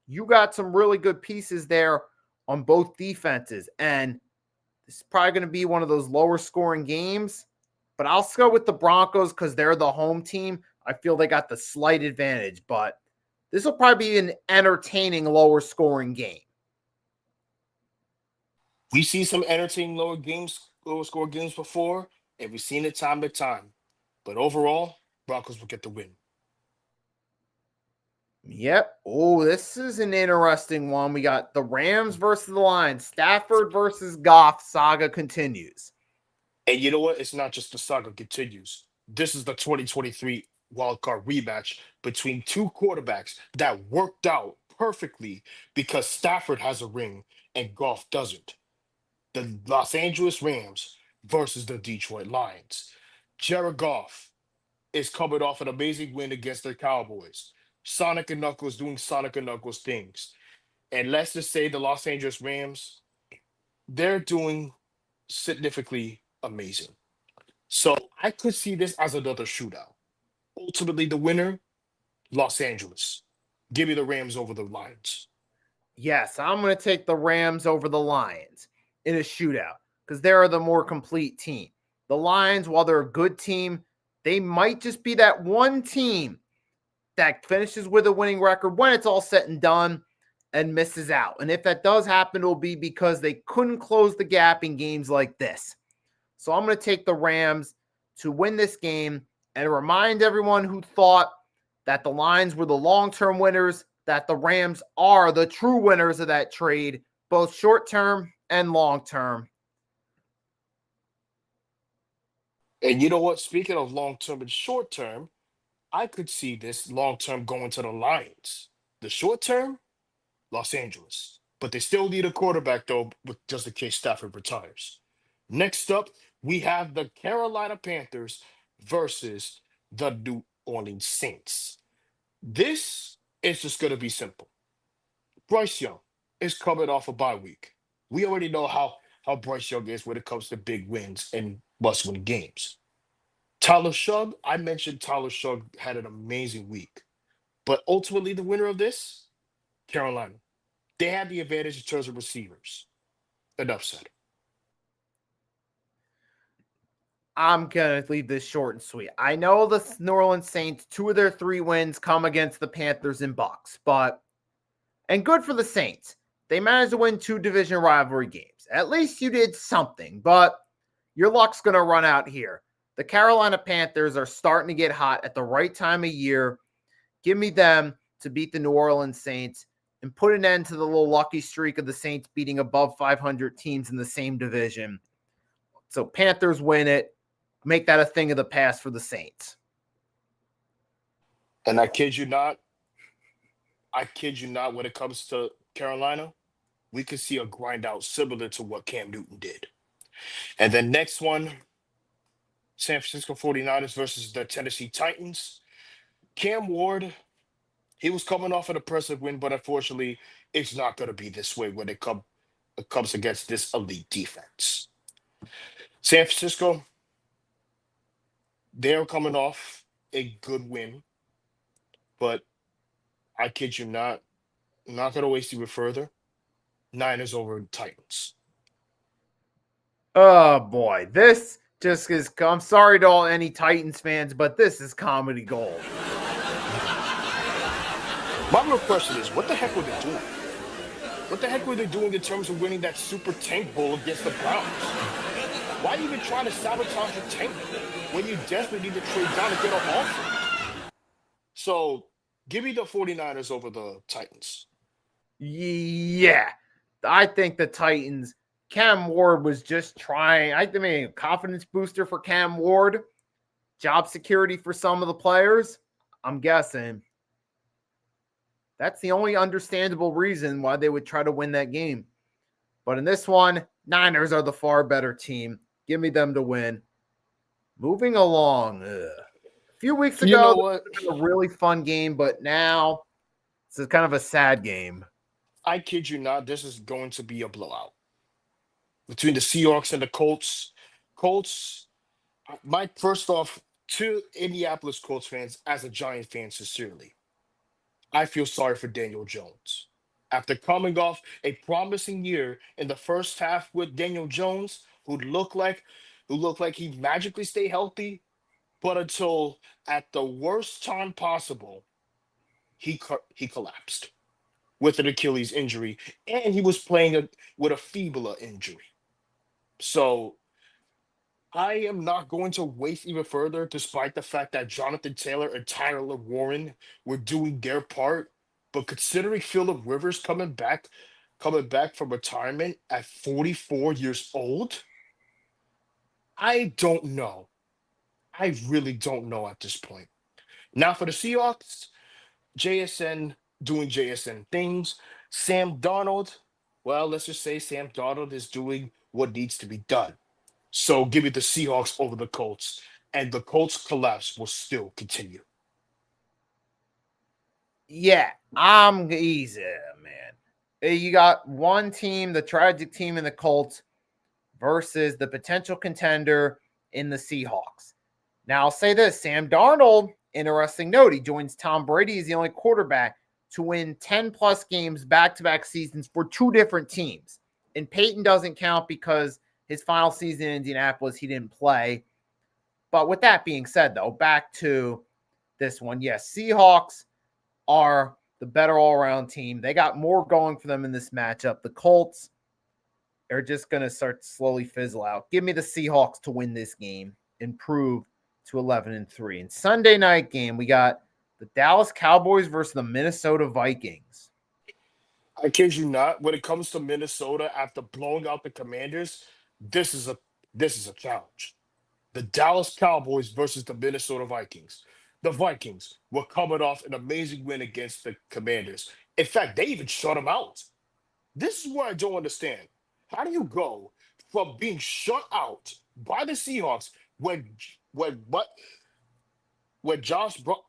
You got some really good pieces there on both defenses. And this is probably going to be one of those lower scoring games. But I'll go with the Broncos because they're the home team. I feel they got the slight advantage. But this will probably be an entertaining lower scoring game. We've seen some entertaining lower score games before, and we've seen it time to time. But overall, Broncos will get the win. Yep. Oh, this is an interesting one. We got the Rams versus the Lions. Stafford versus Goff saga continues. And you know what? It's not just the saga continues. This is the 2023 wildcard rematch between two quarterbacks that worked out perfectly because Stafford has a ring and Goff doesn't. The Los Angeles Rams versus the Detroit Lions. Jared Goff is coming off an amazing win against the Cowboys. Sonic and Knuckles doing Sonic and Knuckles things. And let's just say the Los Angeles Rams, they're doing significantly amazing. So I could see this as another shootout. Ultimately, the winner, Los Angeles. Give me the Rams over the Lions. Yes, I'm going to take the Rams over the Lions in a shootout because they're the more complete team. The Lions, while they're a good team, they might just be that one team that finishes with a winning record when it's all said and done and misses out. And if that does happen, it'll be because they couldn't close the gap in games like this. So I'm going to take the Rams to win this game and remind everyone who thought that the Lions were the long-term winners, that the Rams are the true winners of that trade, both short-term and long-term. And you know what? Speaking of long-term and short-term, I could see this long-term going to the Lions. The short-term, Los Angeles. But they still need a quarterback, though, just in case Stafford retires. Next up, we have the Carolina Panthers versus the New Orleans Saints. This is just going to be simple. Bryce Young is coming off a bye week. We already know how Bryce Young is when it comes to big wins and must-win games. Tyler Shug, I mentioned Tyler Shug had an amazing week. But ultimately, the winner of this, Carolina. They had the advantage in terms of receivers. Enough said. I'm going to leave this short and sweet. I know the New Orleans Saints, 2 of their 3 wins come against the Panthers and Bucks, and good for the Saints. They managed to win 2 division rivalry games. At least you did something, but your luck's going to run out here. The Carolina Panthers are starting to get hot at the right time of year. Give me them to beat the New Orleans Saints and put an end to the little lucky streak of the Saints beating above 500 teams in the same division. So Panthers win it. Make that a thing of the past for the Saints. And I kid you not, when it comes to Carolina, we could see a grind out similar to what Cam Newton did. And then next one, San Francisco 49ers versus the Tennessee Titans. Cam Ward, he was coming off an impressive win, but unfortunately, it's not going to be this way when it comes against this elite defense. San Francisco, they're coming off a good win, but I kid you not, I'm not going to waste even further. Niners over Titans. Oh boy, this just is. I'm sorry to all any Titans fans, but this is comedy gold. My real question is, what the heck were they doing? What the heck were they doing in terms of winning that Super Tank Bowl against the Browns? Why even try to sabotage the tank when you desperately need to trade down to get an offer? So give me the 49ers over the Titans. Yeah, I think the Titans. Cam Ward was just trying. I mean, confidence booster for Cam Ward, job security for some of the players. I'm guessing that's the only understandable reason why they would try to win that game. But in this one, Niners are the far better team. Give me them to win. Moving along. A few weeks You know ago, what? this was a really fun game, but now it's kind of a sad game. I kid you not, this is going to be a blowout between the Seahawks and the Colts. Colts, my first off, to Indianapolis Colts fans, as a Giant fan, sincerely, I feel sorry for Daniel Jones. After coming off a promising year in the first half with Daniel Jones, who looked like he magically stayed healthy, but until at the worst time possible, he collapsed with an Achilles injury, and he was playing with a fibula injury. So I am not going to waste even further, despite the fact that Jonathan Taylor and Tyler Warren were doing their part. But considering Philip Rivers coming back from retirement at 44 years old, I don't know. I really don't know at this point. Now for the Seahawks, JSN doing JSN things. Sam Darnold, well, let's just say Sam Darnold is doing what needs to be done. So give me the Seahawks over the Colts, and the Colts collapse will still continue. Yeah, I'm easy, man. You got one team, the tragic team in the Colts, versus the potential contender in the Seahawks. Now, I'll say this Sam Darnold, interesting note, he joins Tom Brady as the only quarterback to win 10 plus games back to back seasons for 2 different teams. And Peyton doesn't count because his final season in Indianapolis, he didn't play. But with that being said, though, back to this one. Yes, Seahawks are the better all around team. They got more going for them in this matchup. The Colts are just going to start to slowly fizzle out. Give me the Seahawks to win this game, improve to 11-3. And Sunday night game, we got the Dallas Cowboys versus the Minnesota Vikings. I kid you not. When it comes to Minnesota, after blowing out the Commanders, this is a this is a challenge. The Dallas Cowboys versus the Minnesota Vikings. The Vikings were coming off an amazing win against the Commanders. In fact, they even shut them out. This is what I don't understand. How do you go from being shut out by the Seahawks when what when Josh Bro-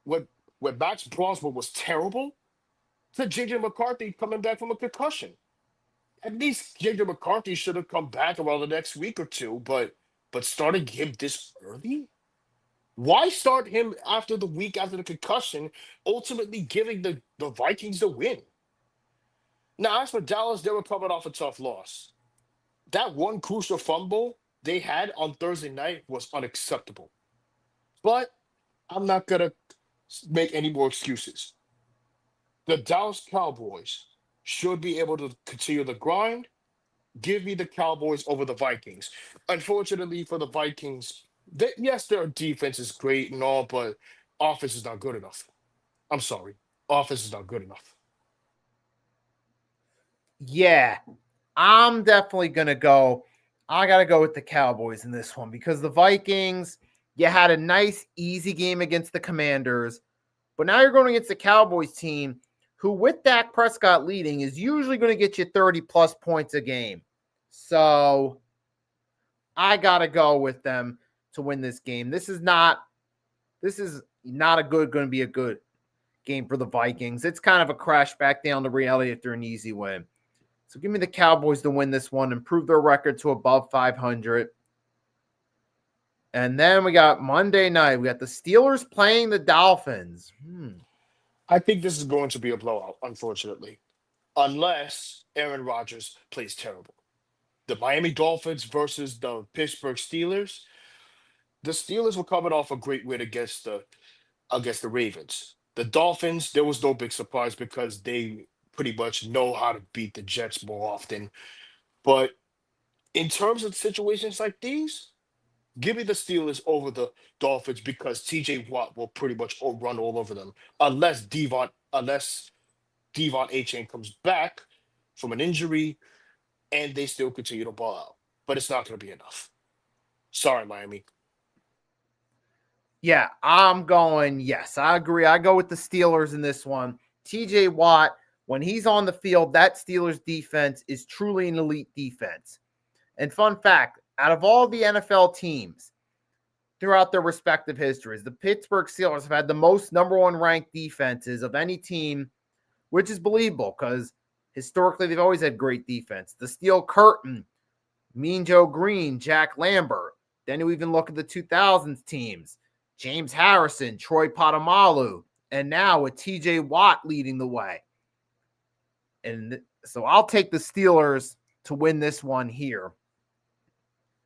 when Max Broswell was terrible to JJ McCarthy coming back from a concussion? At least JJ McCarthy should have come back around the next week or two, but starting him this early? Why start him after the week after the concussion, ultimately giving the Vikings the win? Now, as for Dallas, they were coming off a tough loss. That one crucial fumble they had on Thursday night was unacceptable. But I'm not gonna make any more excuses. The Dallas Cowboys should be able to continue the grind. Give me the Cowboys over the Vikings. Unfortunately for the Vikings, yes, their defense is great and all, but offense is not good enough. I'm sorry. Offense is not good enough. Yeah, I'm definitely gonna go. I gotta go with the Cowboys in this one because the Vikings, you had a nice, easy game against the Commanders, but now you're going against the Cowboys team, who with Dak Prescott leading is usually going to get you 30 plus points a game. So I gotta go with them to win this game. This is not a good going to be a good game for the Vikings. It's kind of a crash back down to reality after an easy win. So give me the Cowboys to win this one, improve their record to above 500. And then we got Monday night. We got the Steelers playing the Dolphins. I think this is going to be a blowout, unfortunately, unless Aaron Rodgers plays terrible. The Miami Dolphins versus the Pittsburgh Steelers. The Steelers were coming off a great win against the Ravens. The Dolphins, there was no big surprise because they pretty much know how to beat the Jets more often. But in terms of situations like these, give me the Steelers over the Dolphins because TJ Watt will pretty much run all over them unless Devon A Chain comes back from an injury and they still continue to ball out. But it's not going to be enough. Sorry, Miami. Yeah, I'm going. Yes, I agree. I go with the Steelers in this one. TJ Watt, when he's on the field, that Steelers defense is truly an elite defense. And fun fact, out of all the NFL teams throughout their respective histories, the Pittsburgh Steelers have had the most number one ranked defenses of any team, which is believable because historically they've always had great defense. The Steel Curtain, Mean Joe Green, Jack Lambert. Then you even look at the 2000s teams, James Harrison, Troy Polamalu, and now with TJ Watt leading the way. And so I'll take the Steelers to win this one here.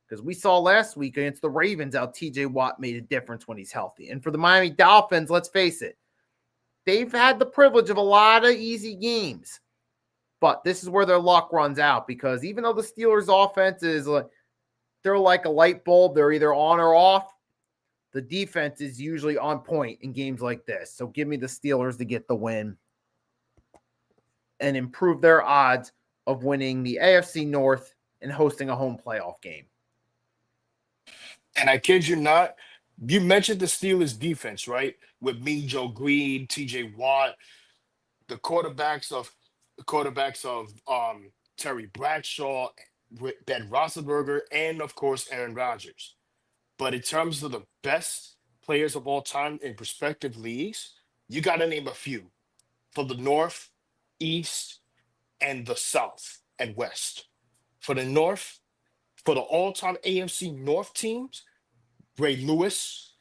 Because we saw last week against the Ravens how TJ Watt made a difference when he's healthy. And for the Miami Dolphins, let's face it, they've had the privilege of a lot of easy games. But this is where their luck runs out because even though the Steelers' offense is they're like a light bulb, they're either on or off, the defense is usually on point in games like this. So give me the Steelers to get the win and improve their odds of winning the AFC North and hosting a home playoff game. And I kid you not, you mentioned the Steelers defense, right? With me, Joe Green, TJ Watt, the quarterbacks of Terry Bradshaw, Ben Roethlisberger, and of course Aaron Rodgers. But in terms of the best players of all time in prospective leagues, you got to name a few for the North, East, and the South and West. For the North, for the all-time AFC North teams, Ray Lewis,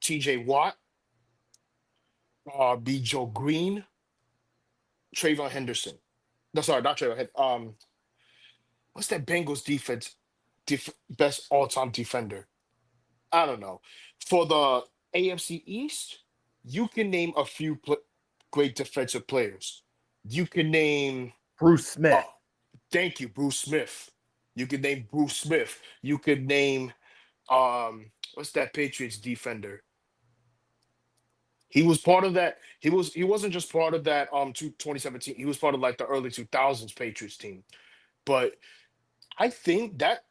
T.J. Watt, B. Joe Green, Trayvon Henderson. No, sorry, not Trayvon. What's that Bengals best all-time defender? I don't know. For the AFC East, you can name a few great defensive players. You can name. Bruce Smith. Oh, thank you, Bruce Smith. You can name Bruce Smith. You could name what's that Patriots defender? He was part of that. He wasn't just part of that 2017. He was part of like the early 2000s Patriots team. But I think that,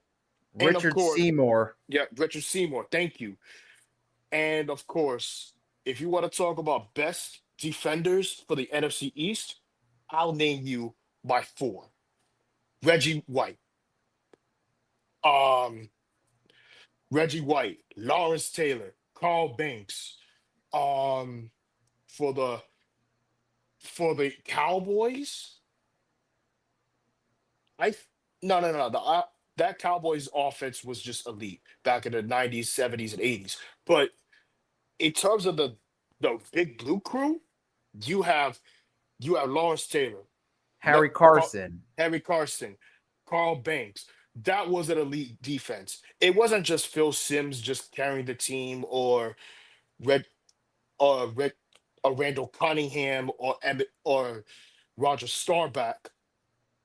and of Richard course, Seymour. yeah, Richard Seymour. Thank you. And of course, if you want to talk about best defenders for the NFC East, I'll name you by four. Reggie White. Um, Reggie White, Lawrence Taylor, Carl Banks. Um, for the Cowboys, I th- no. That Cowboys offense was just elite back in the 90s, 70s, and 80s. But in terms of the big blue crew, you have you have Lawrence Taylor, Le- Harry Car- Carson. Harry Carson, Carl Banks. that was an elite defense. It wasn't just Phil Simms just carrying the team, or Red Red or Randall Cunningham, or Emmett, or Roger Starback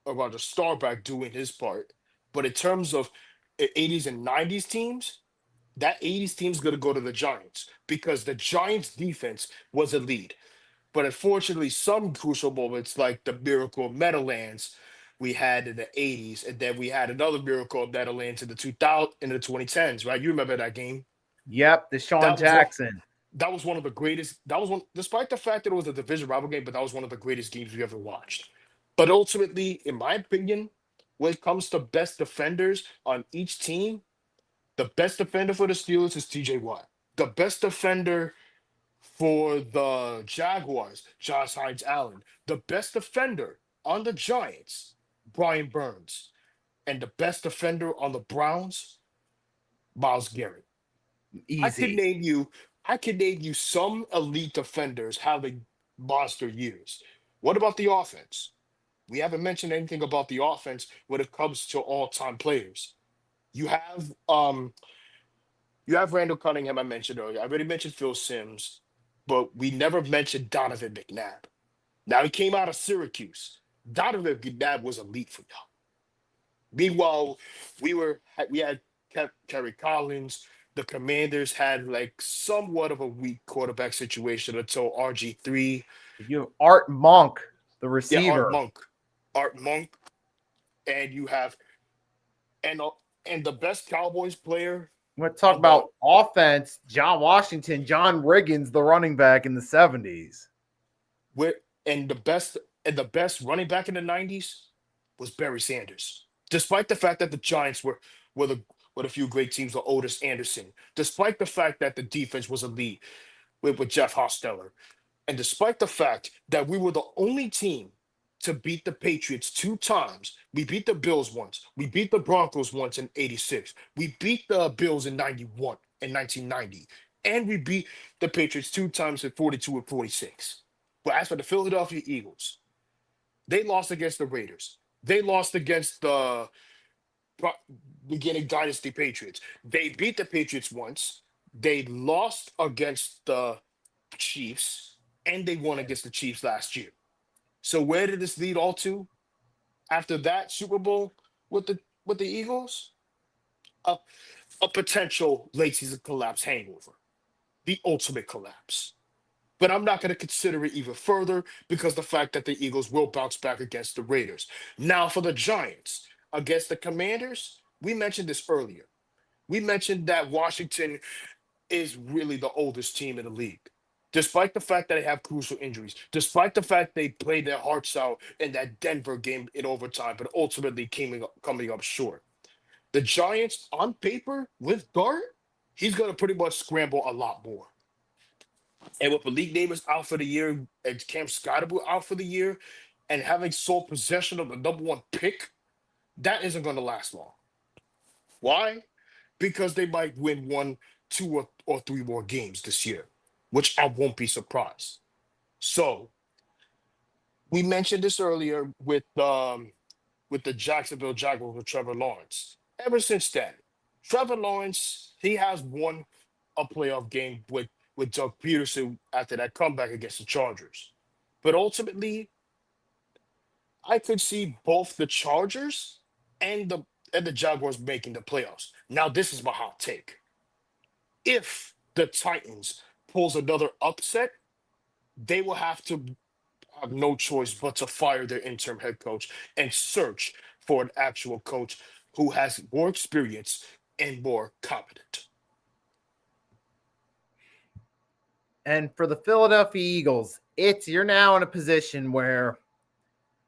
Roger Starback doing his part. But in terms of 80s and 90s teams, that 80s team's going to go to the Giants because the Giants defense was elite. But unfortunately, some crucial moments, like the miracle of Meadowlands, we had in the 80s, and then we had another miracle of Meadowlands in the 2000 in the 2010s, right? You remember that game? Yep, Deshaun That was one. Jackson. That was one of the greatest. That was one, despite the fact that it was a division rival game, but that was one of the greatest games we ever watched. But ultimately, in my opinion, when it comes to best defenders on each team, the best defender for the Steelers is TJ Watt. The best defender for the Jaguars, Josh Hines Allen. The best defender on the Giants, Brian Burns. And the best defender on the Browns, Miles Garrett. I could Easy. name you, I could name you some elite defenders having monster years. What about the offense? We haven't mentioned anything about the offense when it comes to all-time players. You have um you have Randall Cunningham, I mentioned earlier. I already mentioned Phil Simms, but we never mentioned Donovan McNabb. Now he came out of Syracuse. Donovan McNabb was elite for y'all. Meanwhile, we had Kerry Collins. The Commanders had like somewhat of a weak quarterback situation until RG3. You have Art Monk, the Yeah, receiver. Art Monk, and you have and uh, and the best Cowboys player We're going to talk on the about offense. John Washington, John Riggins, the running back in the 70s. where and the best running back in the 90s was Barry Sanders. Despite the fact that the Giants were the with a few great teams with Otis Anderson, despite the fact that the defense was elite with Jeff Hosteller, and despite the fact that we were the only team to beat the Patriots two times, we beat the Bills once, we beat the Broncos once in '86, we beat the Bills in '91 and 1990, and we beat the Patriots two times in '42 and '46. But as for the Philadelphia Eagles, they lost against the Raiders. They lost against the pro- beginning dynasty Patriots. They beat the Patriots once. They lost against the Chiefs, and they won against the Chiefs last year. So where did this lead all to? After that Super Bowl with the Eagles, a, a potential late season collapse hangover, the ultimate collapse. But I'm not going to consider it even further because the fact that the Eagles will bounce back against the Raiders. Now for the Giants against the Commanders, we mentioned this earlier. We mentioned that Washington is really the oldest team in the league. Despite the fact that they have crucial injuries, despite the fact they played their hearts out in that Denver game in overtime, but ultimately coming up short. The Giants, on paper, with Dart, he's going to pretty much scramble a lot more. And with Malik Davis out for the year and Cam Scottaboo out for the year, and having sole possession of the number one pick, that isn't going to last long. Why? Because they might win one, two, or three more games this year, which I won't be surprised. So we mentioned this earlier with the Jacksonville Jaguars with Trevor Lawrence. Ever since then, Trevor Lawrence, he has won a playoff game with Doug Peterson after that comeback against the Chargers. But ultimately, I could see both the Chargers and the Jaguars making the playoffs. Now, this is my hot take. If the Titans pulls another upset, they will have to have no choice but to fire their interim head coach and search for an actual coach who has more experience and more competent. And for the Philadelphia Eagles, you're now in a position where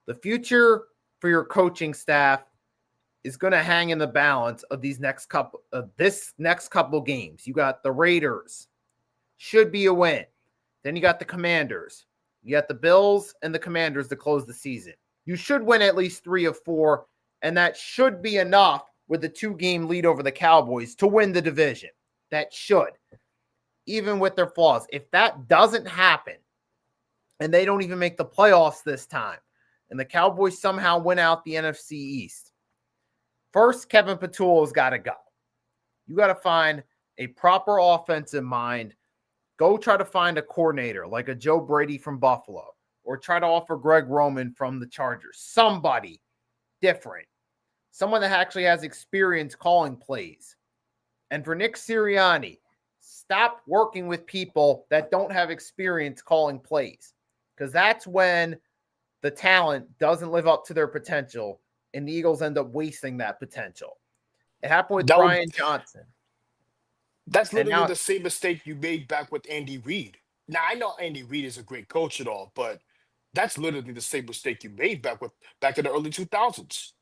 the future for your coaching staff is going to hang in the balance of this next couple games. You got the Raiders, should be a win. Then you got the Commanders. You got the Bills and the Commanders to close the season. You should win at least 3 of 4, and that should be enough with a 2-game lead over the Cowboys to win the division. That should, even with their flaws. If that doesn't happen, and they don't even make the playoffs this time, and the Cowboys somehow win out the NFC East, First, Kevin Patullo's got to go. You got to find a proper offensive mind. Go try to find a coordinator like a Joe Brady from Buffalo, or try to offer Greg Roman from the Chargers. Somebody different. Someone that actually has experience calling plays. And for Nick Sirianni, stop working with people that don't have experience calling plays, because that's when the talent doesn't live up to their potential and the Eagles end up wasting that potential. It happened with That would Brian Johnson. that's And literally now, the same mistake you made back with Andy Reid. Now I know Andy Reid is a great coach and all, but that's literally the same mistake you made back in the early 2000s.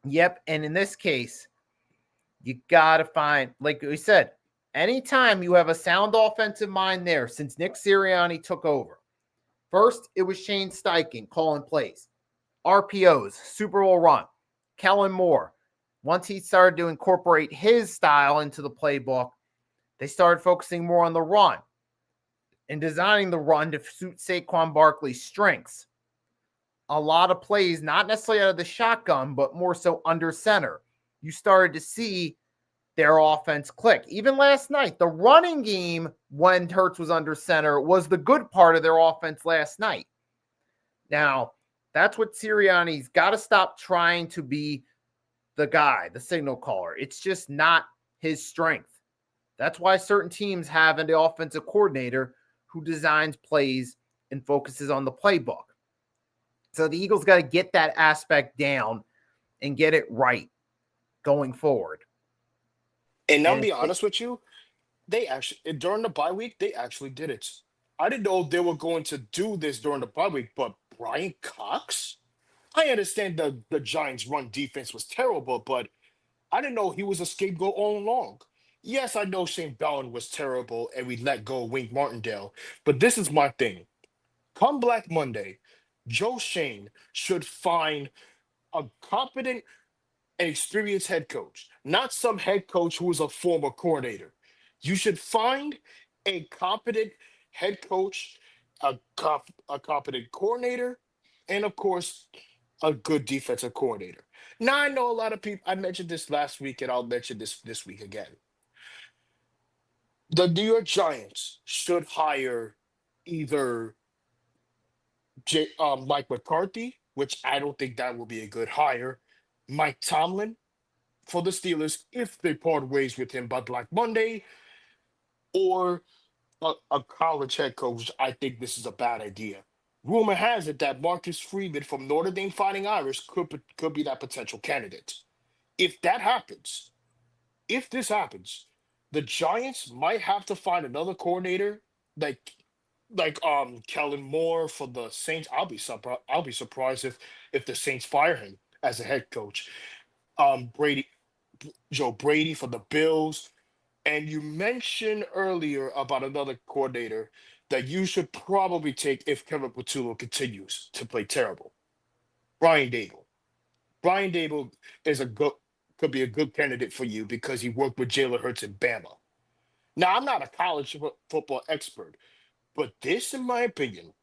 yep. And in this case, you got to find, like we said, anytime you have a sound offensive mind there since Nick Sirianni took over. First, it was Shane Steichen calling plays, RPOs, Super Bowl run, Kellen Moore. Once he started to incorporate his style into the playbook, they started focusing more on the run and designing the run to suit Saquon Barkley's strengths. A lot of plays, not necessarily out of the shotgun, but more so under center. You started to see their offense click. Even last night, the running game when Hurts was under center was the good part of their offense last night. Now, that's what Sirianni's got to stop trying to be the guy, the signal caller. It's just not his strength. That's why certain teams have an offensive coordinator who designs plays and focuses on the playbook. So the Eagles got to get that aspect down and get it right going forward. And I'll And be honest with you, they actually during the bye week, they actually did it. I didn't know they were going to do this during the bye week, but Brian Cox? I understand the Giants' run defense was terrible, but I didn't know he was a scapegoat all along. Yes, I know Shane Ballon was terrible and we let go of Wink Martindale, but this is my thing. Come Black Monday, Joe Shane should find a competent and experienced head coach, not some head coach who is a former coordinator. You should find a competent head coach, a competent coordinator, and of course, a good defensive coordinator. Now I know a lot of people. I mentioned this last week, and I'll mention this week again. The New York Giants should hire either Mike McCarthy, which I don't think that will be a good hire, Mike Tomlin for the Steelers if they part ways with him by Black Monday, or a college head coach. I think this is a bad idea. Rumor has it that Marcus Freeman from Notre Dame Fighting Irish could be that potential candidate. If that happens, if this happens, the Giants might have to find another coordinator like Kellen Moore for the Saints. I'll be surprised if the Saints fire him as a head coach. Brady Joe Brady for the Bills. And you mentioned earlier about another coordinator that you should probably take if Kevin Patullo continues to play terrible. Brian Dable. Brian Dable is a good could be a good candidate for you because he worked with Jalen Hurts in Bama. Now I'm not a college football expert, but this, in my opinion,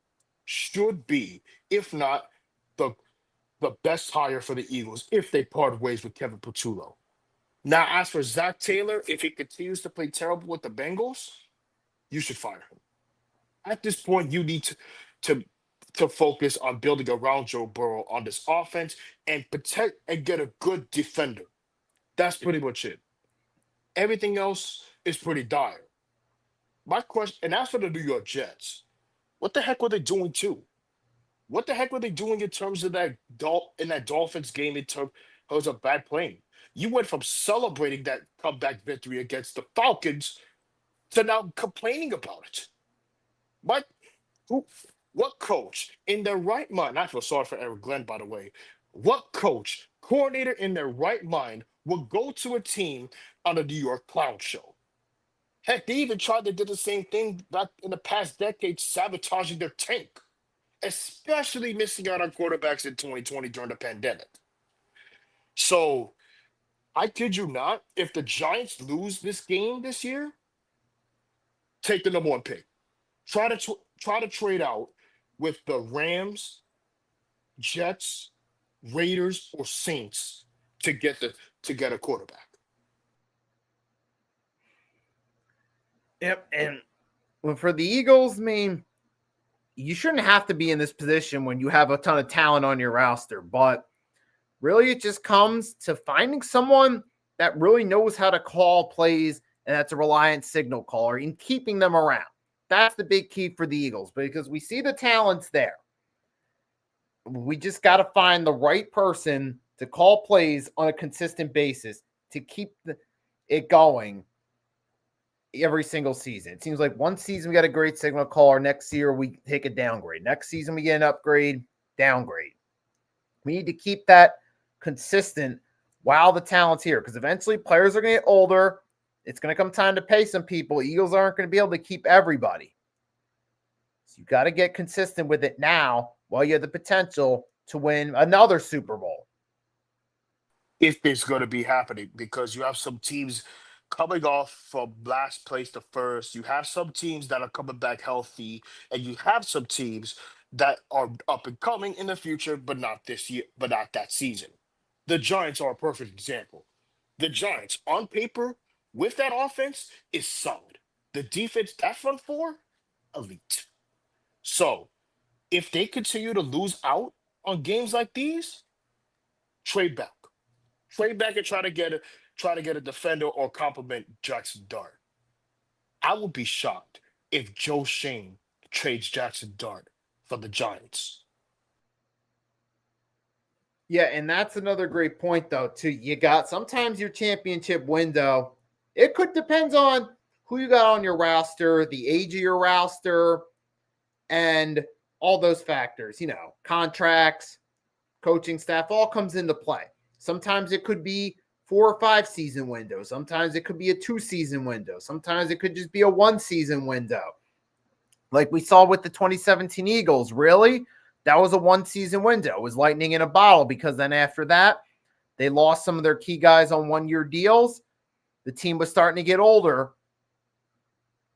should be, if not the the best hire for the Eagles if they part ways with Kevin Patullo. Now, as for Zach Taylor, if he continues to play terrible with the Bengals, you should fire him. At this point, you need to to focus on building around Joe Burrow on this offense and protect and get a good defender. That's pretty much it. Everything else is pretty dire. My question, and as for the New York Jets, what the heck were they doing too? What the heck were they doing in terms of that Dolphins game in terms of bad playing? You went from celebrating that comeback victory against the Falcons to now complaining about it. What who what coach in their right mind? I feel sorry for Eric Glenn, by the way. What coach, coordinator in their right mind would go to a team on a New York clown show? Heck, they even tried to do the same thing back in the past decade, sabotaging their tank, especially missing out on quarterbacks in 2020 during the pandemic. So I kid you not, if the Giants lose this game this year, take the number one pick. Try to trade out with the Rams, Jets. Raiders, or Saints to get a quarterback. Yep. And for the Eagles, I mean, you shouldn't have to be in this position when you have a ton of talent on your roster, but really it just comes to finding someone that really knows how to call plays and that's a reliant signal caller and keeping them around. That's the big key for the Eagles because we see the talents there. We just got to find the right person to call plays on a consistent basis to keep it going every single season. It seems like one season we got a great signal caller. Next year we take a downgrade. Next season we get an upgrade, downgrade. We need to keep that consistent while the talent's here because eventually players are going to get older. It's going to come time to pay some people. Eagles aren't going to be able to keep everybody. So you got to get consistent with it now while you have the potential to win another Super Bowl. If it's going to be happening, because you have some teams coming off from last place to first, you have some teams that are coming back healthy, and you have some teams that are up and coming in the future, but not this year, but not that season. The Giants are a perfect example. The Giants, on paper, with that offense, is solid. The defense, that front four, elite. So if they continue to lose out on games like these, trade back. Trade back and try to get a defender or compliment Jackson Dart. I would be shocked if Joe Shane trades Jackson Dart for the Giants. Yeah, and that's another great point, though, too. You got sometimes your championship window, it could depends on who you got on your roster, the age of your roster, and all those factors, contracts, coaching staff, all comes into play. Sometimes it could be 4 or 5 season window. Sometimes it could be a 2 season window. Sometimes it could just be a 1 season window. Like we saw with the 2017 Eagles, really? That was a 1 season window. It was lightning in a bottle because then after that, they lost some of their key guys on 1-year deals. The team was starting to get older,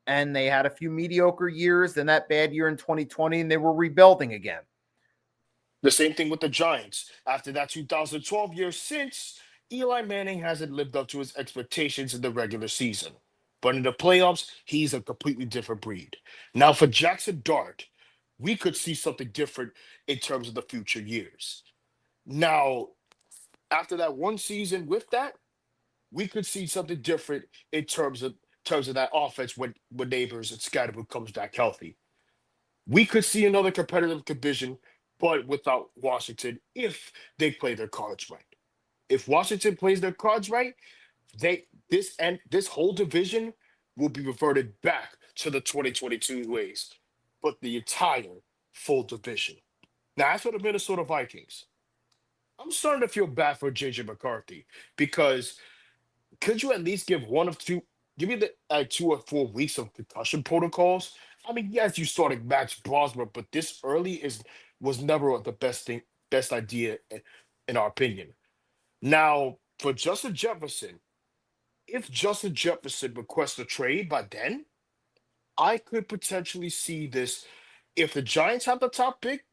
and they had a few mediocre years, then that bad year in 2020, and they were rebuilding again. The same thing with the Giants. After that 2012 year since, Eli Manning hasn't lived up to his expectations in the regular season. But in the playoffs, he's a completely different breed. Now, for Jackson Dart, we could see something different in terms of the future years. Now, after that 1 season with that, we could see something different in terms of that offense when Neighbors and Scatterwood comes back healthy. We could see another competitive division, but without Washington if they play their cards right. If Washington plays their cards right, this whole division will be reverted back to the 2022 ways, but the entire full division. Now, as for the Minnesota Vikings, I'm starting to feel bad for JJ McCarthy because could you at least give one of two, give me the 2 or 4 weeks of concussion protocols? I mean, yes, you started Max Brosmer, but this early is was never the best idea in our opinion. Now, for Justin Jefferson, if Justin Jefferson requests a trade by then, I could potentially see this. If the Giants have the top pick,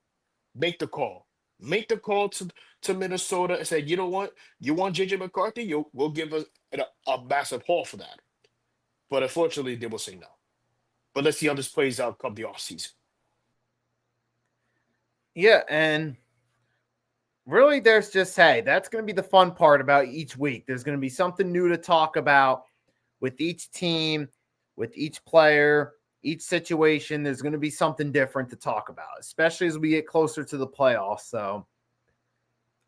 make the call. Make the call to Minnesota and say, you know what? You want JJ McCarthy? We'll give us a massive haul for that. But unfortunately, they will say no. But let's see how this plays out come the offseason. Yeah, and really there's just, hey, that's going to be the fun part about each week. There's going to be something new to talk about with each team, with each player, each situation. There's going to be something different to talk about, especially as we get closer to the playoffs. So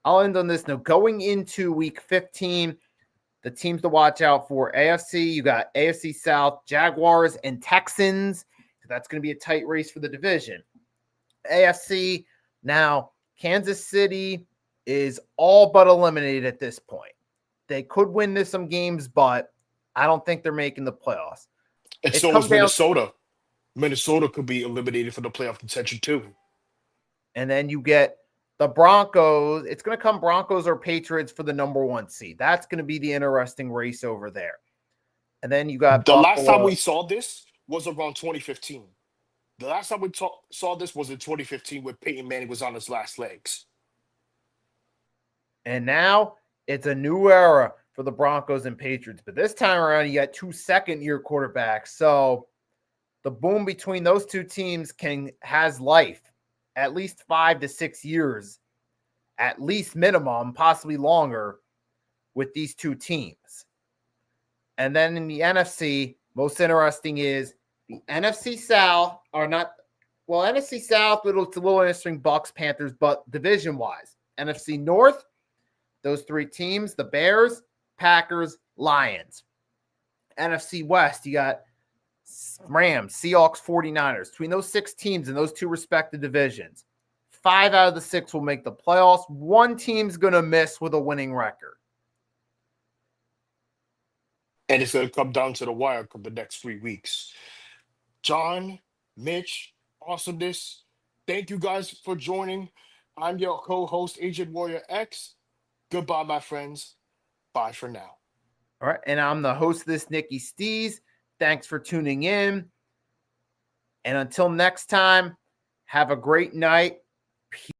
I'll end on this note. Going into week 15, the teams to watch out for: AFC, you got AFC South, Jaguars and Texans. That's going to be a tight race for the division. AFC, now Kansas City is all but eliminated at this point. They could win this some games, but I don't think they're making the playoffs. And It's so come is down, Minnesota. Minnesota could be eliminated from the playoff contention too. and then you get the Broncos. It's going to come Broncos or Patriots for the number 1 seed. That's going to be the interesting race over there. And then you got The last time Buffalo. we saw this was around 2015. The last time we saw this was in 2015 when Peyton Manning was on his last legs. And now it's a new era for the Broncos and Patriots. But this time around, you got 2 second-year quarterbacks. So the boom between those two teams has life, at least 5 to 6 years, at least minimum, possibly longer, with these two teams. And then in the NFC, most interesting is the NFC South NFC South, it's a little interesting, Bucs, Panthers, but division-wise, NFC North, those three teams, the Bears, Packers, Lions. NFC West, you got Rams, Seahawks, 49ers. Between those 6 teams in those two respective divisions, 5 out of the 6 will make the playoffs. 1 team's going to miss with a winning record. And it's going to come down to the wire for the next 3 weeks. John, Mitch, awesomeness. Thank you guys for joining. I'm your co-host, Agent Warrior X. Goodbye, my friends. Bye for now. All right. And I'm the host of this, Nicky Stees. Thanks for tuning in. And until next time, have a great night. Peace.